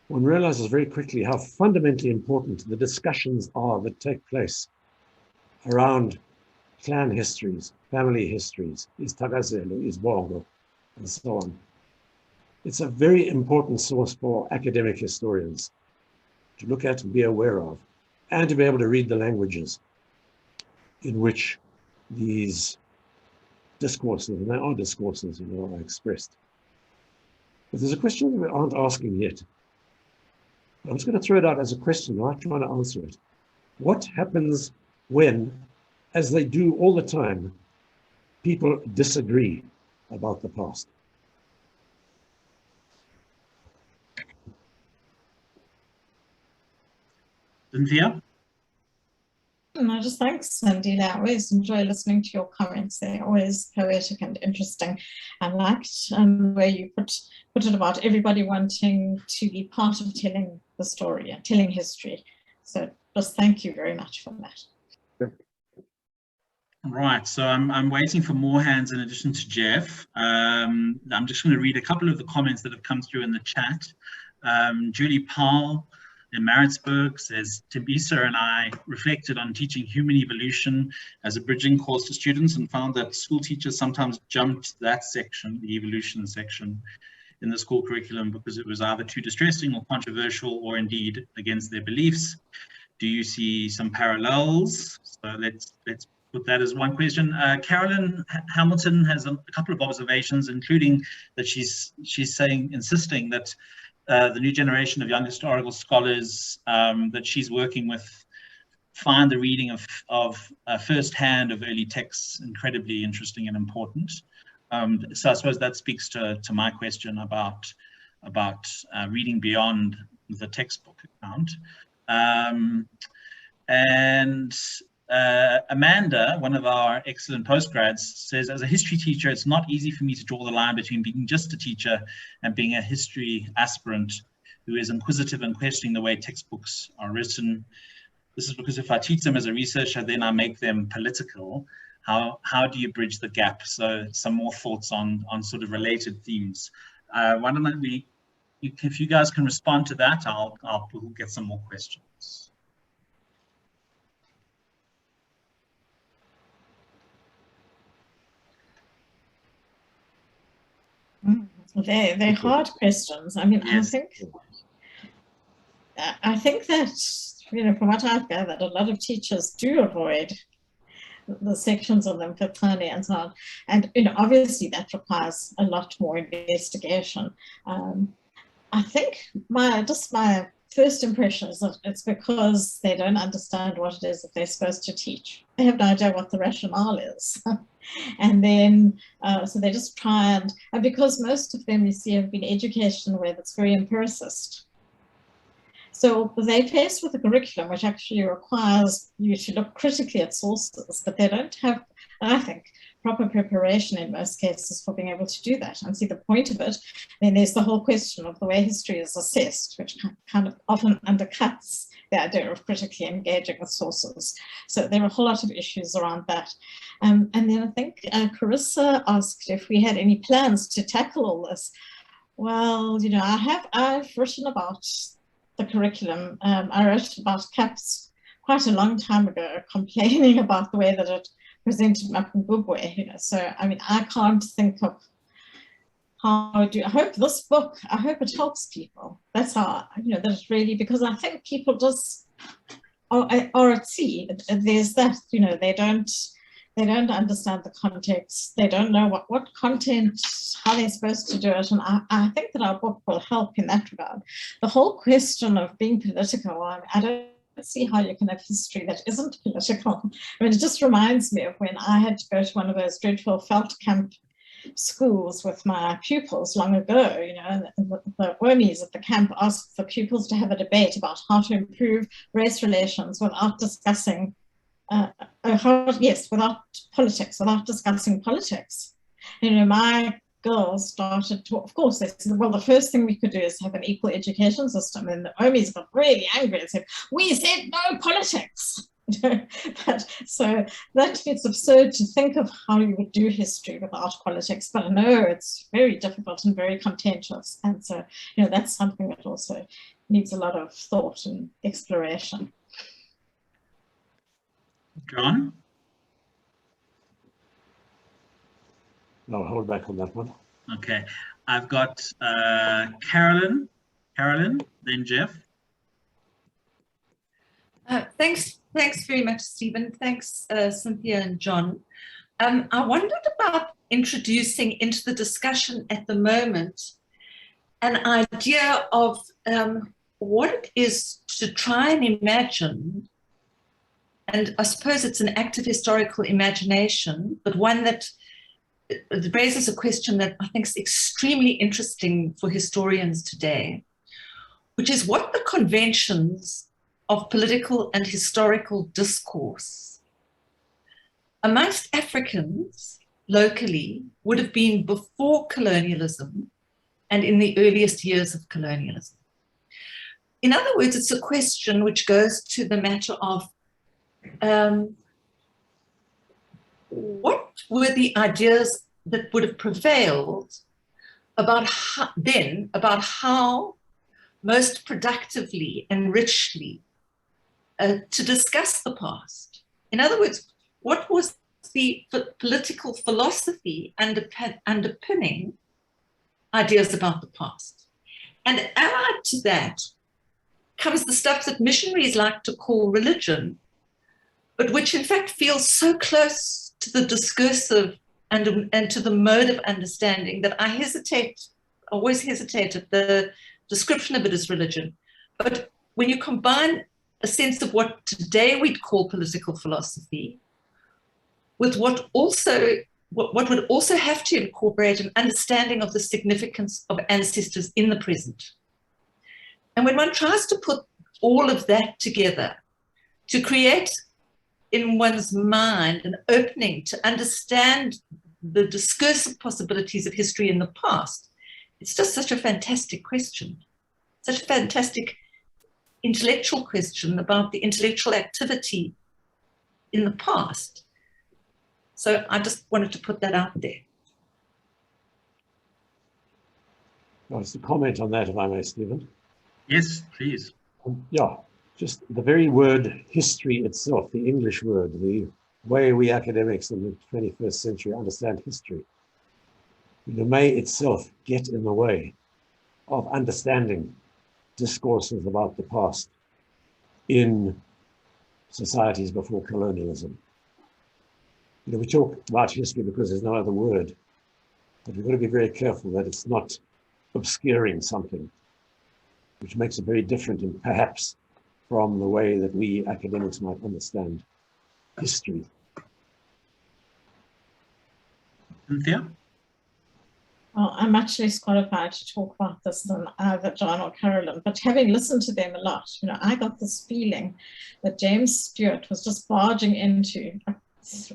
one realizes very quickly how fundamentally important the discussions are that take place around clan histories, family histories, Isithakazelo, Izibongo, and so on. It's a very important source for academic historians to look at and be aware of, and to be able to read the languages in which these discourses, and they are discourses, are expressed. But there's a question we aren't asking yet. I'm just going to throw it out as a question. I'm not trying to answer it. What happens when, as they do all the time, people disagree about the past? Cynthia? No, just thanks, Cindy. I always enjoy listening to your comments. They're always poetic and interesting. I liked the way you put it about everybody wanting to be part of telling the story and telling history. So just thank you very much for that. Right, so I'm waiting for more hands in addition to Jeff. I'm just going to read a couple of the comments that have come through in the chat. Julie Powell in Maritzburg says, Tembisa and I reflected on teaching human evolution as a bridging course to students and found that school teachers sometimes jumped that section, the evolution section, in the school curriculum because it was either too distressing or controversial or indeed against their beliefs. Do you see some parallels? So let's put that as one question. Carolyn Hamilton has a couple of observations, including that she's insisting that the new generation of young historical scholars that she's working with find the reading of first-hand of early texts incredibly interesting and important. So I suppose that speaks to my question about reading beyond the textbook account. Amanda, one of our excellent postgrads, says, as a history teacher, it's not easy for me to draw the line between being just a teacher and being a history aspirant who is inquisitive and questioning the way textbooks are written. This is because if I teach them as a researcher, then I make them political. How do you bridge the gap? So some more thoughts on sort of related themes. Why don't if you guys can respond to that, we'll get some more questions. They're hard questions. I mean, yes. I think that, from what I've gathered, a lot of teachers do avoid the sections on them for Mfecane and so on. And, obviously that requires a lot more investigation. I think my first impression is that it's because they don't understand what it is that they're supposed to teach. They have no idea what the rationale is. And then, so they just try and because most of them, you see, have been educated in a way that's very empiricist. So they're faced with a curriculum which actually requires you to look critically at sources, but they don't have, I think, proper preparation in most cases for being able to do that and see the point of it. Then there's the whole question of the way history is assessed, which kind of often undercuts the idea of critically engaging with sources. So there are a whole lot of issues around that. And then I think Carissa asked if we had any plans to tackle all this. Well, I've written about the curriculum. I wrote about CAPS quite a long time ago, complaining about the way that it presented Mapungubwe, so I mean, I can't think of how I hope this book, I hope it helps people. That's how, that it's really, because I think people just are at sea. There's that, they don't understand the context. They don't know what content, how they're supposed to do it. And I think that our book will help in that regard. The whole question of being political, I don't see how you can have history that isn't political. I mean, it just reminds me of when I had to go to one of those dreadful felt camp schools with my pupils long ago, and the wormies at the camp asked the pupils to have a debate about how to improve race relations without discussing without politics, without discussing politics. My girls started to, of course, they said, well, the first thing we could do is have an equal education system. And the Omis got really angry and said, we said no politics. So that it's absurd to think of how you would do history without politics, but I know it's very difficult and very contentious. And so, that's something that also needs a lot of thought and exploration. John? No, hold back on that one. Okay, I've got Carolyn, then Jeff. Thanks very much, Stephen. Thanks, Cynthia and John. I wondered about introducing into the discussion at the moment an idea of what it is to try and imagine, and I suppose it's an active historical imagination, but one that raises a question that I think is extremely interesting for historians today, which is what the conventions of political and historical discourse amongst Africans locally would have been before colonialism and in the earliest years of colonialism. In other words, it's a question which goes to the matter of what were the ideas that would have prevailed about how most productively and richly to discuss the past. In other words, what was the political philosophy underpinning ideas about the past? And allied to that comes the stuff that missionaries like to call religion, but which in fact feels so close to the discursive and to the mode of understanding that I always hesitate at the description of it as religion. But when you combine a sense of what today we'd call political philosophy with what would also have to incorporate an understanding of the significance of ancestors in the present. And when one tries to put all of that together to create in one's mind an opening to understand the discursive possibilities of history in the past, it's just such a fantastic question, such a fantastic intellectual question about the intellectual activity in the past. So I just wanted to put that out there. Just a comment on that, if I may, Stephen. Yes, please. Yeah, just the very word history itself, the English word, the way we academics in the 21st century understand history, may itself get in the way of understanding discourses about the past in societies before colonialism. We talk about history because there's no other word, but we've got to be very careful that it's not obscuring something, which makes it very different and perhaps from the way that we academics might understand history. Cynthia? Well, I'm much less qualified to talk about this than either John or Carolyn, but having listened to them a lot, I got this feeling that James Stewart was just barging into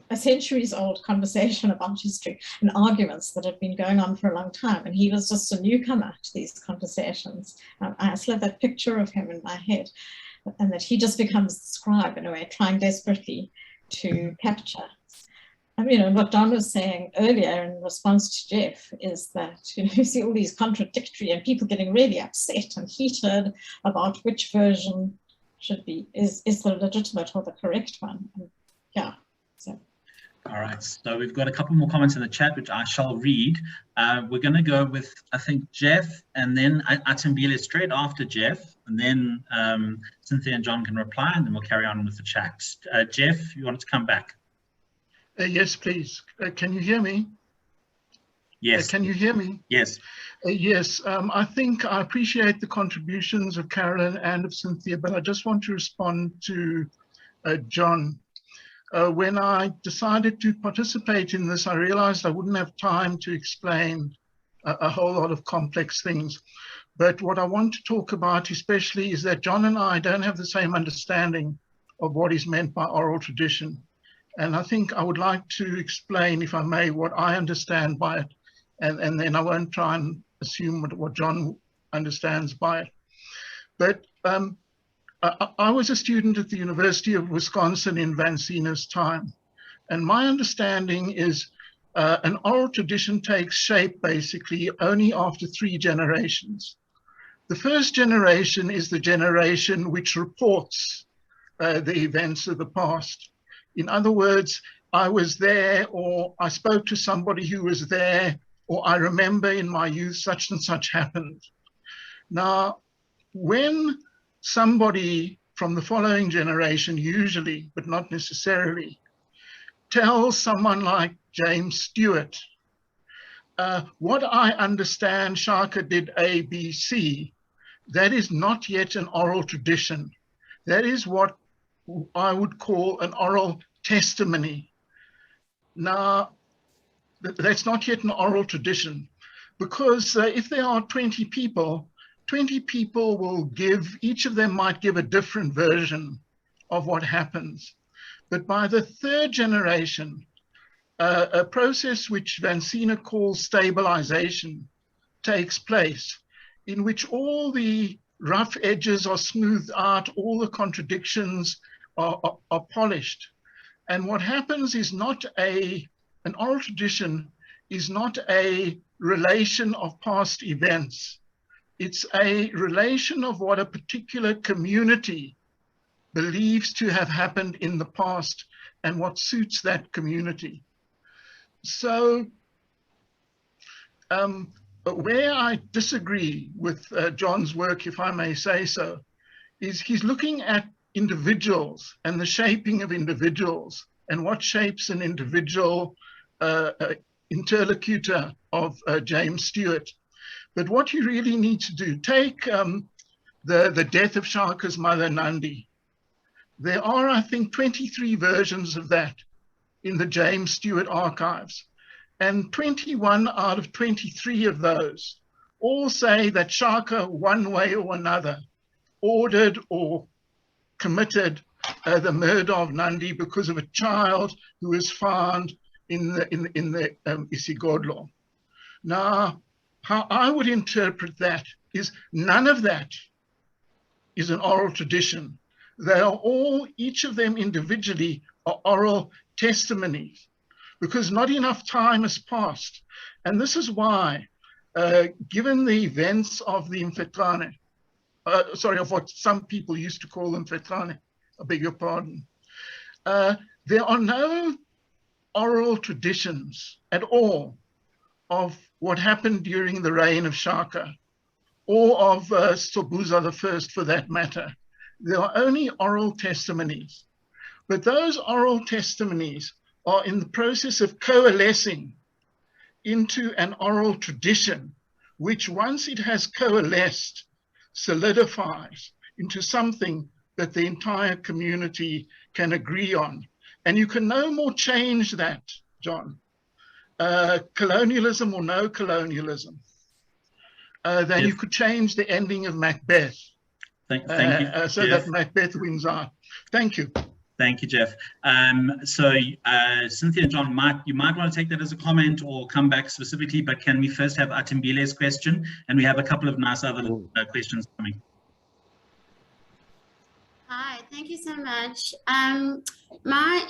a centuries-old conversation about history and arguments that had been going on for a long time, and he was just a newcomer to these conversations. I still have that picture of him in my head, and that he just becomes the scribe in a way, trying desperately to capture. What Don was saying earlier in response to Jeff is that, you see all these contradictory and people getting really upset and heated about which version is the legitimate or the correct one. And yeah, so. All right, so we've got a couple more comments in the chat, which I shall read. We're going to go with, I think, Jeff, and then Atambile straight after Jeff, and then Cynthia and John can reply, and then we'll carry on with the chat. Jeff, you wanted to come back? Yes, please. Can you hear me? Yes. Can you hear me? Yes. Yes. I think I appreciate the contributions of Carolyn and of Cynthia, but I just want to respond to John. When I decided to participate in this, I realized I wouldn't have time to explain a whole lot of complex things. But what I want to talk about especially is that John and I don't have the same understanding of what is meant by oral tradition. And I think I would like to explain, if I may, what I understand by it, and then I won't try and assume what John understands by it. But I was a student at the University of Wisconsin in Van Siener's time, and my understanding is an oral tradition takes shape basically only after 3 generations. The first generation is the generation which reports the events of the past. In other words, I was there, or I spoke to somebody who was there, or I remember in my youth such and such happened. Now, when somebody from the following generation, usually, but not necessarily, tells someone like James Stewart what I understand, Shaka did A, B, C. That is not yet an oral tradition. That is what I would call an oral testimony. Now, that's not yet an oral tradition, because if there are 20 people will give, each of them might give a different version of what happens. But by the third generation, a process which Vansina calls stabilization takes place, in which all the rough edges are smoothed out, all the contradictions are polished. And what happens is not an oral tradition is not a relation of past events. It's a relation of what a particular community believes to have happened in the past and what suits that community. So where I disagree with John's work, if I may say so, is he's looking at individuals and the shaping of individuals and what shapes an individual interlocutor of James Stewart. But what you really need to do, take the death of Shaka's mother, Nandi. There are, I think, 23 versions of that in the James Stewart archives. And 21 out of 23 of those all say that Shaka, one way or another, ordered or committed the murder of Nandi because of a child who was found in the Isigodlo. Now, how I would interpret that is none of that is an oral tradition. They are all, each of them individually, are oral testimonies, because not enough time has passed. And this is why, given the events of the Mfetrane, of what some people used to call Mfetrane, I beg your pardon, there are no oral traditions at all of what happened during the reign of Shaka, or of Sobhuza I, for that matter. There are only oral testimonies. But those oral testimonies are in the process of coalescing into an oral tradition, which once it has coalesced, solidifies into something that the entire community can agree on. And you can no more change that, John, colonialism or no colonialism, than you could change the ending of Macbeth. Thank you, so Jeff. that Macbeth wins out. Thank you. Thank you, Jeff. So Cynthia and John, you might want to take that as a comment or come back specifically, but can we first have Atimbile's question? And we have a couple of nice other questions coming. Hi, thank you so much.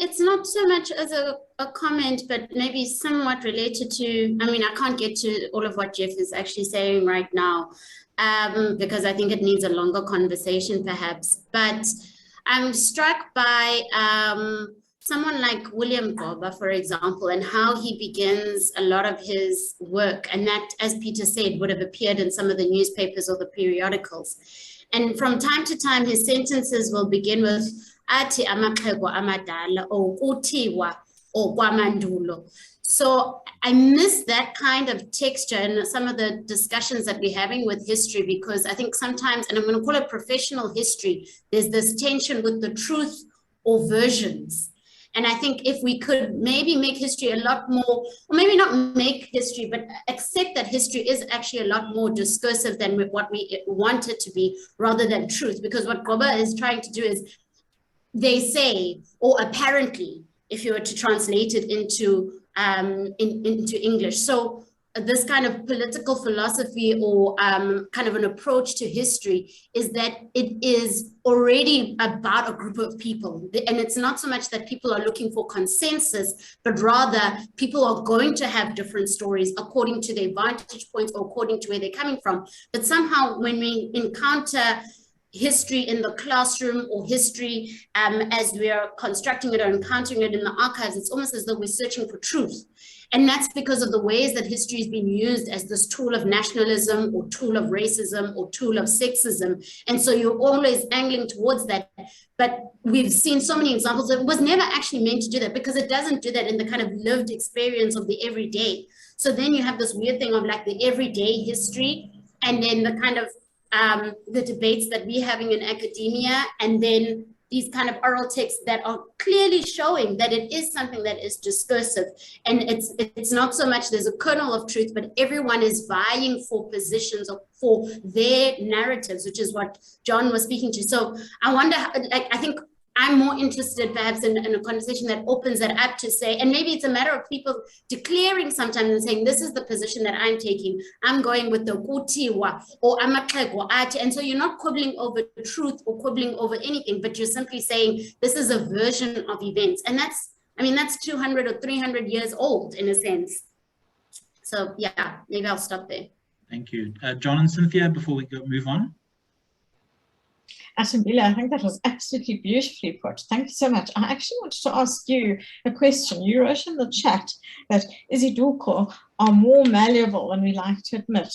It's not so much as a comment, but maybe somewhat related to, I mean, I can't get to all of what Jeff is actually saying right now, because I think it needs a longer conversation perhaps, but I'm struck by someone like William Goba, for example, and how he begins a lot of his work, and that, as Peter said, would have appeared in some of the newspapers or the periodicals. And from time to time, his sentences will begin with "Ati amaxhego amadala" or "Utiwa" or "Kwamandulo." So I miss that kind of texture in some of the discussions that we're having with history, because I think sometimes, and I'm going to call it professional history, there's this tension with the truth or versions. And I think if we could maybe make history a lot more, or maybe not make history, but accept that history is actually a lot more discursive than what we want it to be, rather than truth. Because what Goba is trying to do is, they say, or apparently, if you were to translate it into English. So this kind of political philosophy or kind of an approach to history is that it is already about a group of people. And it's not so much that people are looking for consensus, but rather people are going to have different stories according to their vantage points or according to where they're coming from. But somehow when we encounter history in the classroom or history as we are constructing it or encountering it in the archives, it's almost as though we're searching for truth. And that's because of the ways that history has been used as this tool of nationalism or tool of racism or tool of sexism. And so you're always angling towards that. But we've seen so many examples. It was never actually meant to do that because it doesn't do that in the kind of lived experience of the everyday. So then you have this weird thing of like the everyday history and then the kind of the debates that we're having in academia, and then these kind of oral texts that are clearly showing that it is something that is discursive. And it's not so much there's a kernel of truth, but everyone is vying for positions or for their narratives, which is what John was speaking to. So I wonder, like, I think I'm more interested perhaps in a conversation that opens that up to say, and maybe it's a matter of people declaring sometimes and saying, this is the position that I'm taking. I'm going with the kutiwa or amaxego ati. And so you're not quibbling over truth or quibbling over anything, but you're simply saying, this is a version of events. And that's, I mean, that's 200 or 300 years old in a sense. So yeah, maybe I'll stop there. Thank you. John and Cynthia, before we move on. Atambile, I think that was absolutely beautifully put. Thank you so much. I actually wanted to ask you a question. You wrote in the chat that isiduko are more malleable than we like to admit.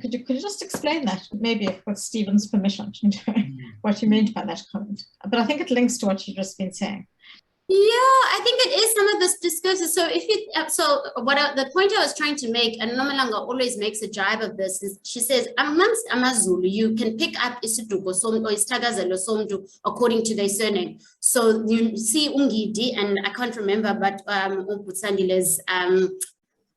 Could you just explain that, maybe with Stephen's permission, what you meant by that comment? But I think it links to what you've just been saying. Yeah, I think it is some of this discursive. So if you, the point I was trying to make, and Nomalanga always makes a jibe of this, is she says, amongst AmaZulu, you can pick up isiduko or isithakazelo somntu according to their surname. So you see Ungidi, and I can't remember, but Butsandile's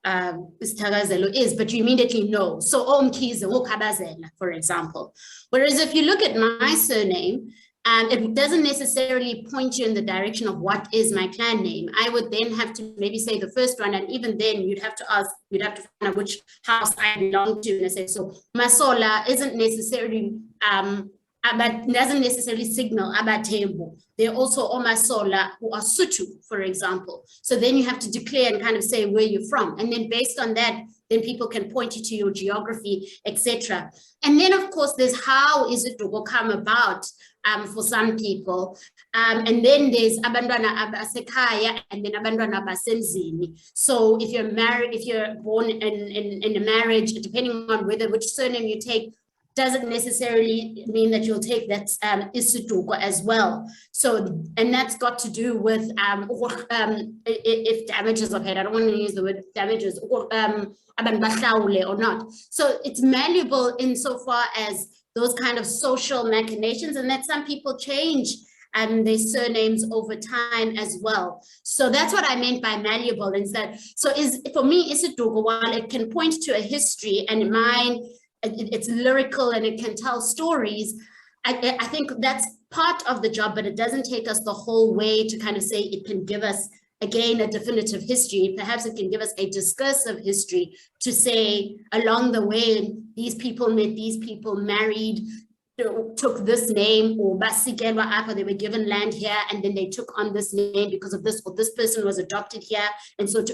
isithakazelo is, but you immediately know. So Omkize, Okabazela, for example. Whereas if you look at my surname, it doesn't necessarily point you in the direction of what is my clan name. I would then have to maybe say the first one, and even then you'd have to ask, you'd have to find out which house I belong to. And I say, so Masola isn't necessarily, doesn't necessarily signal Abatembu. There are also Omasola who are Sutu, for example. So then you have to declare and kind of say where you're from. And then based on that, then people can point you to your geography, etc. And then of course, there's how is it to come about for some people. And then there's abantwana abasekhaya and then abantwana abasendlini. So if you're married, if you're born in a marriage, depending on which surname you take, doesn't necessarily mean that you'll take that isiduko as well. So, and that's got to do with if damages are paid. I don't want to use the word damages, or not. So it's malleable insofar as those kind of social machinations, and that some people change their surnames over time as well. So that's what I meant by malleable. Is that, so for me, isiduko, while it can point to a history, and mine, it's lyrical and it can tell stories, I think that's part of the job, but it doesn't take us the whole way to kind of say it can give us, again, a definitive history. Perhaps it can give us a discursive history to say along the way, these people met these people, married, took this name, or basikelwa apa, they were given land here, and then they took on this name because of this, or this person was adopted here. And so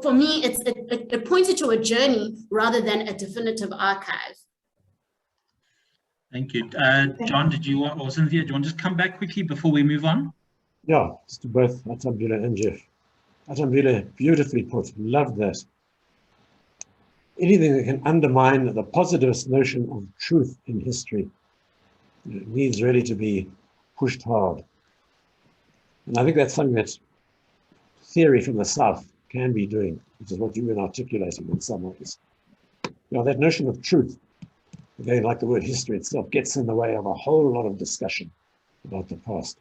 for me, it pointed to a journey rather than a definitive archive. Thank you. John, did you want, or Cynthia, do you want to just come back quickly before we move on? Yeah, it's to both Atambile and Jeff. Atambile, beautifully put, love that. Anything that can undermine the positivist notion of truth in history needs really to be pushed hard. And I think that's something that theory from the South can be doing, which is what you've been articulating in some ways. You know, that notion of truth, again, like the word history itself, gets in the way of a whole lot of discussion about the past.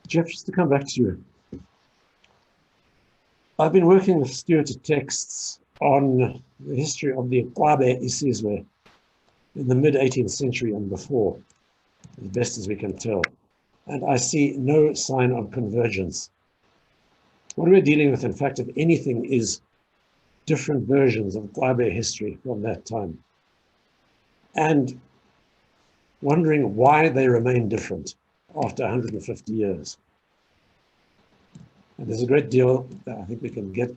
Jeff, just to come back to you. I've been working with Stuart texts on the history of the Kwabe Isizwe in the mid-18th century and before, as best as we can tell. And I see no sign of convergence. What we're dealing with, in fact, if anything, is different versions of Kwabe history from that time. And wondering why they remain different after 150 years. And there's a great deal that I think we can get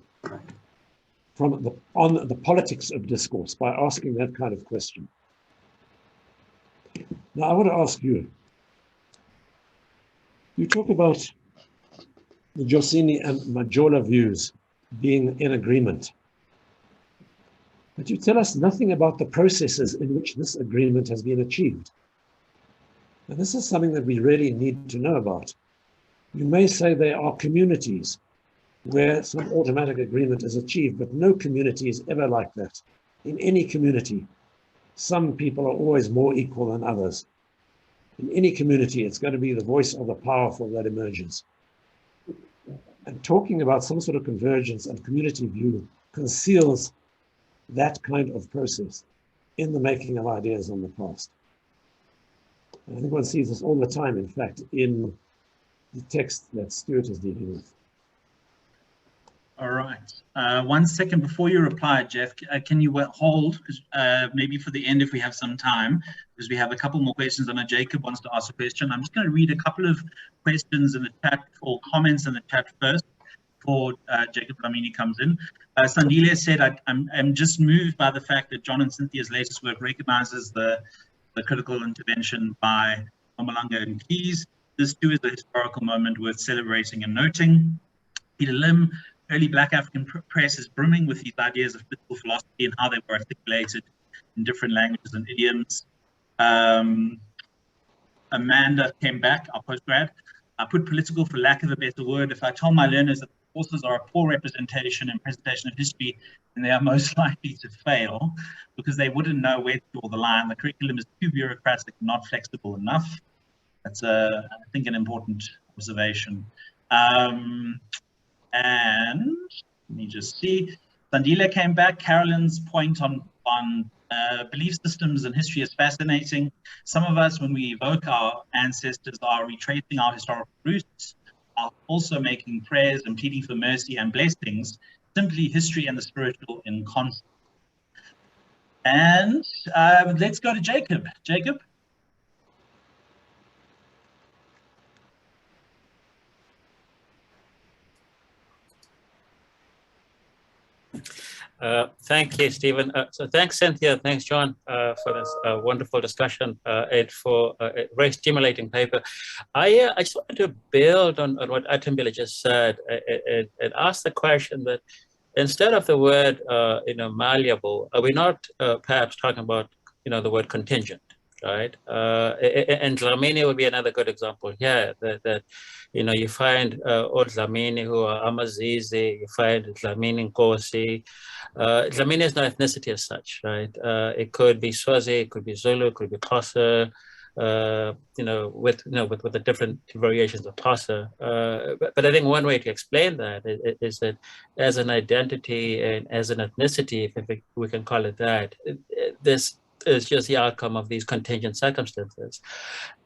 from on the politics of discourse by asking that kind of question. Now, I want to ask you, you talk about the Josini and Majola views being in agreement, but you tell us nothing about the processes in which this agreement has been achieved. And this is something that we really need to know about. You may say there are communities where some automatic agreement is achieved, but no community is ever like that. In any community, some people are always more equal than others. In any community, it's going to be the voice of the powerful that emerges. And talking about some sort of convergence and community view conceals that kind of process in the making of ideas on the past. And I think one sees this all the time, in fact, in the text that Stuart is dealing with. All right. 1 second before you reply, Jeff, can you hold maybe for the end if we have some time, because we have a couple more questions. I know Jacob wants to ask a question. I'm just going to read a couple of questions in the chat or comments in the chat first before Jacob Dlamini comes in. Sandile said, I'm just moved by the fact that John and Cynthia's latest work recognizes the critical intervention by Mpumalanga and Keys. This too is a historical moment worth celebrating and noting. Peter Lim, early Black African press is brimming with these ideas of political philosophy and how they were articulated in different languages and idioms. Amanda came back, our postgrad. I put political for lack of a better word. If I tell my learners that the courses are a poor representation and presentation of history, then they are most likely to fail because they wouldn't know where to draw the line. The curriculum is too bureaucratic and not flexible enough. That's, I think, an important observation. And let me just see. Sandila came back. Carolyn's point on belief systems and history is fascinating. Some of us, when we evoke our ancestors, are retracing our historical roots, are also making prayers and pleading for mercy and blessings, simply history and the spiritual in concert. And let's go to Jacob. Jacob? Thank you, Stephen. So thanks, Cynthia. Thanks, John, for this wonderful discussion and for a very stimulating paper. I just wanted to build on what Atambile just said and ask the question that instead of the word, malleable, are we not perhaps talking about, the word contingent, right? And Dlamini would be another good example here that you find old Dlamini who are Amazizi, you find Dlamini Nkosi. Dlamini is no ethnicity as such, right? It could be Swazi, it could be Zulu, it could be Xhosa, with the different variations of Xhosa. But I think one way to explain that is that as an identity and as an ethnicity, if we can call it that, this is just the outcome of these contingent circumstances.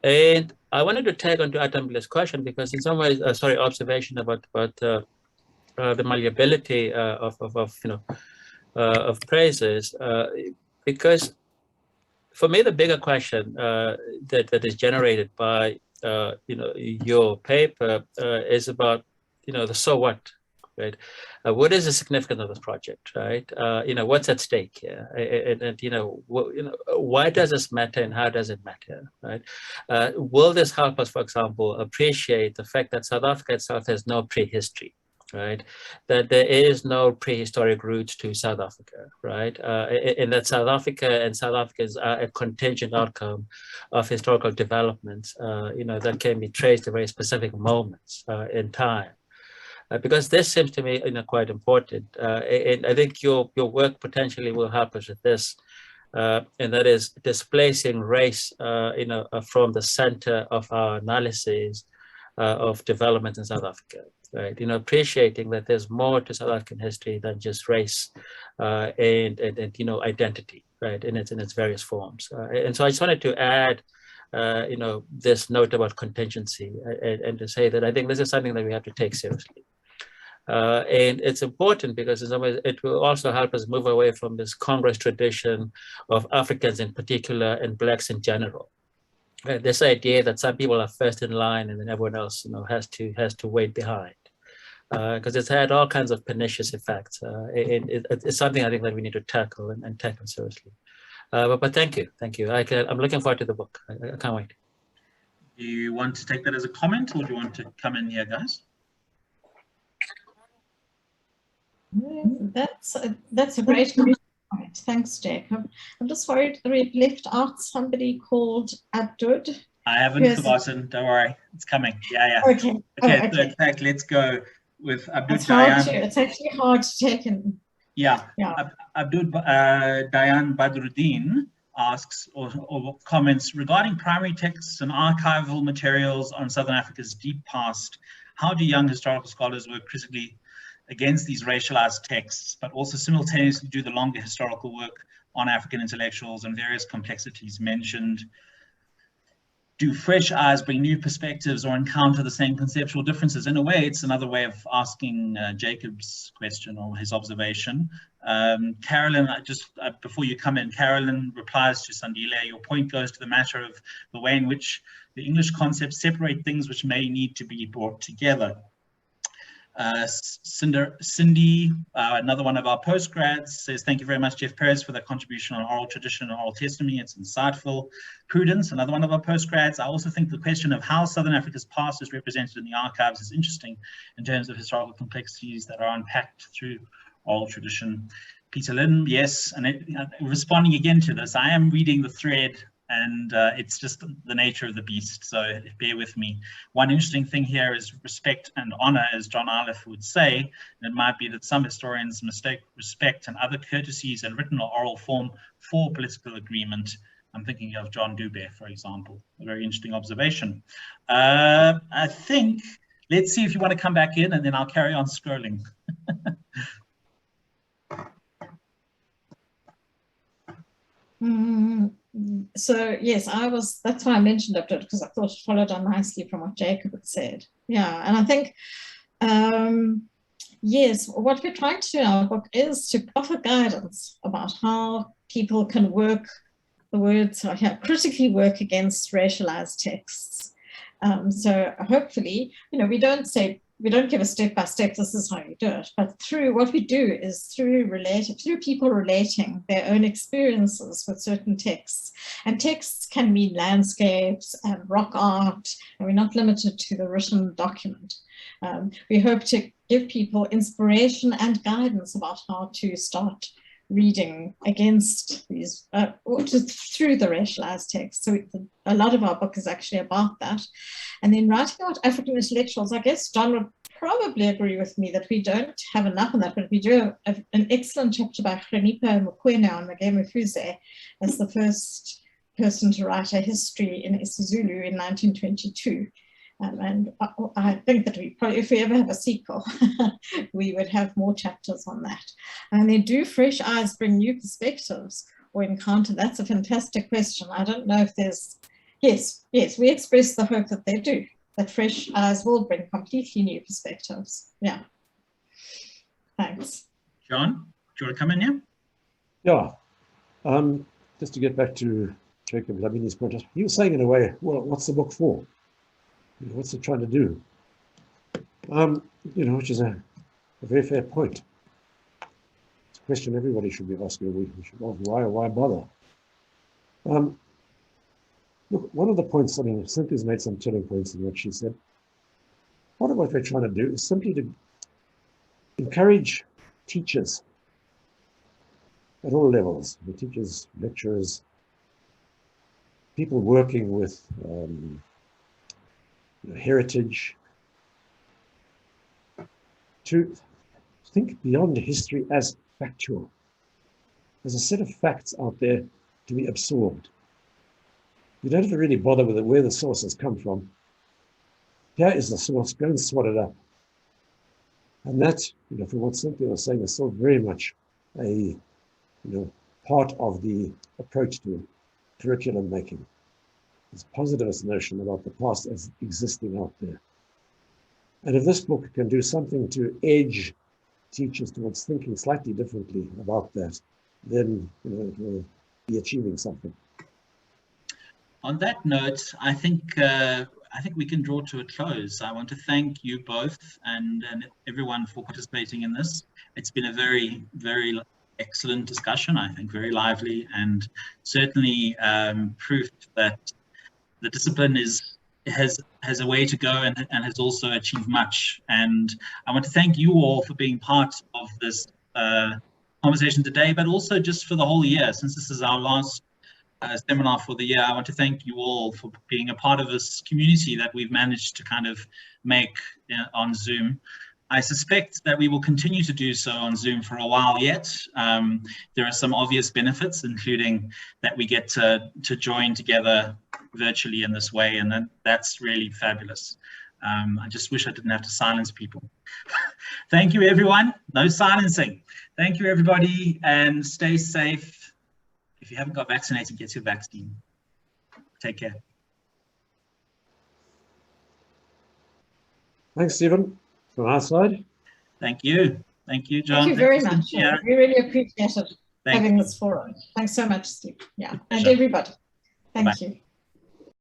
And I wanted to tag onto Atambile's question because in some ways, observation about the malleability of phrases, because for me, the bigger question that is generated by your paper is about the so what, right? What is the significance of this project, right? What's at stake here, and why does this matter, and how does it matter, right? Will this help us, for example, appreciate the fact that South Africa itself has no prehistory, right? That there is no prehistoric roots to South Africa, right? And that South Africa and South Africans are a contingent outcome of historical developments, that can be traced to very specific moments in time. Because this seems to me quite important, and I think your work potentially will help us with this, and that is displacing race, from the center of our analyses of development in South Africa, right? Appreciating that there's more to South African history than just race and identity, right? In its various forms, and so I just wanted to add. This note about contingency and to say that I think this is something that we have to take seriously. And it's important because in some ways it will also help us move away from this Congress tradition of Africans in particular and Blacks in general. Right? This idea that some people are first in line and then everyone else has to wait behind. Because it's had all kinds of pernicious effects. It's something I think that we need to tackle and tackle seriously. But thank you. I'm looking forward to the book. I can't wait. Do you want to take that as a comment, or do you want to come in here, guys? That's a great comment. Thanks, Jacob. I'm just worried that we've left out somebody called Abdud. I haven't forgotten. Don't worry, it's coming. Yeah. Okay. Okay. So in fact, let's go with Abdud It's Dayan. It's actually hard to take in. Yeah. Abdud Dayan Badruddin asks or comments regarding primary texts and archival materials on Southern Africa's deep past. How do young historical scholars work critically against these racialized texts, but also simultaneously do the longer historical work on African intellectuals and various complexities mentioned? Do fresh eyes bring new perspectives or encounter the same conceptual differences? In a way, it's another way of asking Jacob's question or his observation. Carolyn, before you come in, Carolyn replies to Sandile, your point goes to the matter of the way in which the English concepts separate things which may need to be brought together. Cindy, another one of our postgrads, says, thank you very much, Jeff Perez, for that contribution on oral tradition and oral testimony. It's insightful. Prudence, another one of our postgrads. I also think the question of how Southern Africa's past is represented in the archives is interesting in terms of historical complexities that are unpacked through oral tradition. Peter Lynn, yes, and responding again to this, I am reading the thread, and it's just the nature of the beast, so bear with me. One interesting thing here is respect and honor, as John Iliff would say. And it might be that some historians mistake respect and other courtesies in written or oral form for political agreement. I'm thinking of John Dubé, for example. A very interesting observation. I think, let's see if you want to come back in, and then I'll carry on scrolling. So yes, that's why I mentioned it, because I thought it followed on nicely from what Jacob had said. Yeah, and I think, yes, what we're trying to do in our book is to offer guidance about how people can work the words, or critically work against racialized texts. So hopefully, we don't give a step-by-step, this is how you do it, but through what we do is through people relating their own experiences with certain texts. And texts can mean landscapes and rock art, and we're not limited to the written document. We hope to give people inspiration and guidance about how to start reading against these, through the racialized text. So a lot of our book is actually about that. And then writing about African intellectuals, I guess John would probably agree with me that we don't have enough on that, but we do have an excellent chapter by Hlonipho Mokoena on Magema as the first person to write a history in isiZulu in 1922. And I think that we probably, if we ever have a sequel, we would have more chapters on that. And then, do fresh eyes bring new perspectives or encounter? That's a fantastic question. I don't know if there's, yes, we express the hope that they do, that fresh eyes will bring completely new perspectives. Yeah. Thanks. John, do you want to come in here? Yeah. Just to get back to Jacob Labini's point, he was saying in a way, well, what's the book for? What's it trying to do? Which is a very fair point. It's a question everybody should be asking. We should ask, why bother? Look, one of the points, Cynthia's made some telling points in what she said. Part of what we're trying to do is simply to encourage teachers at all levels, the teachers, lecturers, people working with heritage, to think beyond history as factual. There's a set of facts out there to be absorbed. You don't have to really bother with where the sources come from. Here is the source, go and swat it up. And that, from what Cynthia was saying, is still very much a part of the approach to curriculum making. This positivist notion about the past as existing out there. And if this book can do something to edge teachers towards thinking slightly differently about that, then it will be achieving something. On that note, I think we can draw to a close. I want to thank you both and everyone for participating in this. It's been a very, very excellent discussion, I think very lively, and certainly proof that the discipline has a way to go and has also achieved much. And I want to thank you all for being part of this conversation today, but also just for the whole year. Since this is our last seminar for the year, I want to thank you all for being a part of this community that we've managed to kind of make on Zoom. I suspect that we will continue to do so on Zoom for a while yet. There are some obvious benefits, including that we get to join together virtually in this way, and that's really fabulous. I just wish I didn't have to silence people. Thank you, everyone. No silencing. Thank you, everybody, and stay safe. If you haven't got vaccinated, get your vaccine. Take care. Thanks, Stephen. From our side. Thank you. Thank you, John. Thank you very much. Yeah. We really appreciated having this forum. Thanks so much, Steve. Yeah, and everybody. Thank you.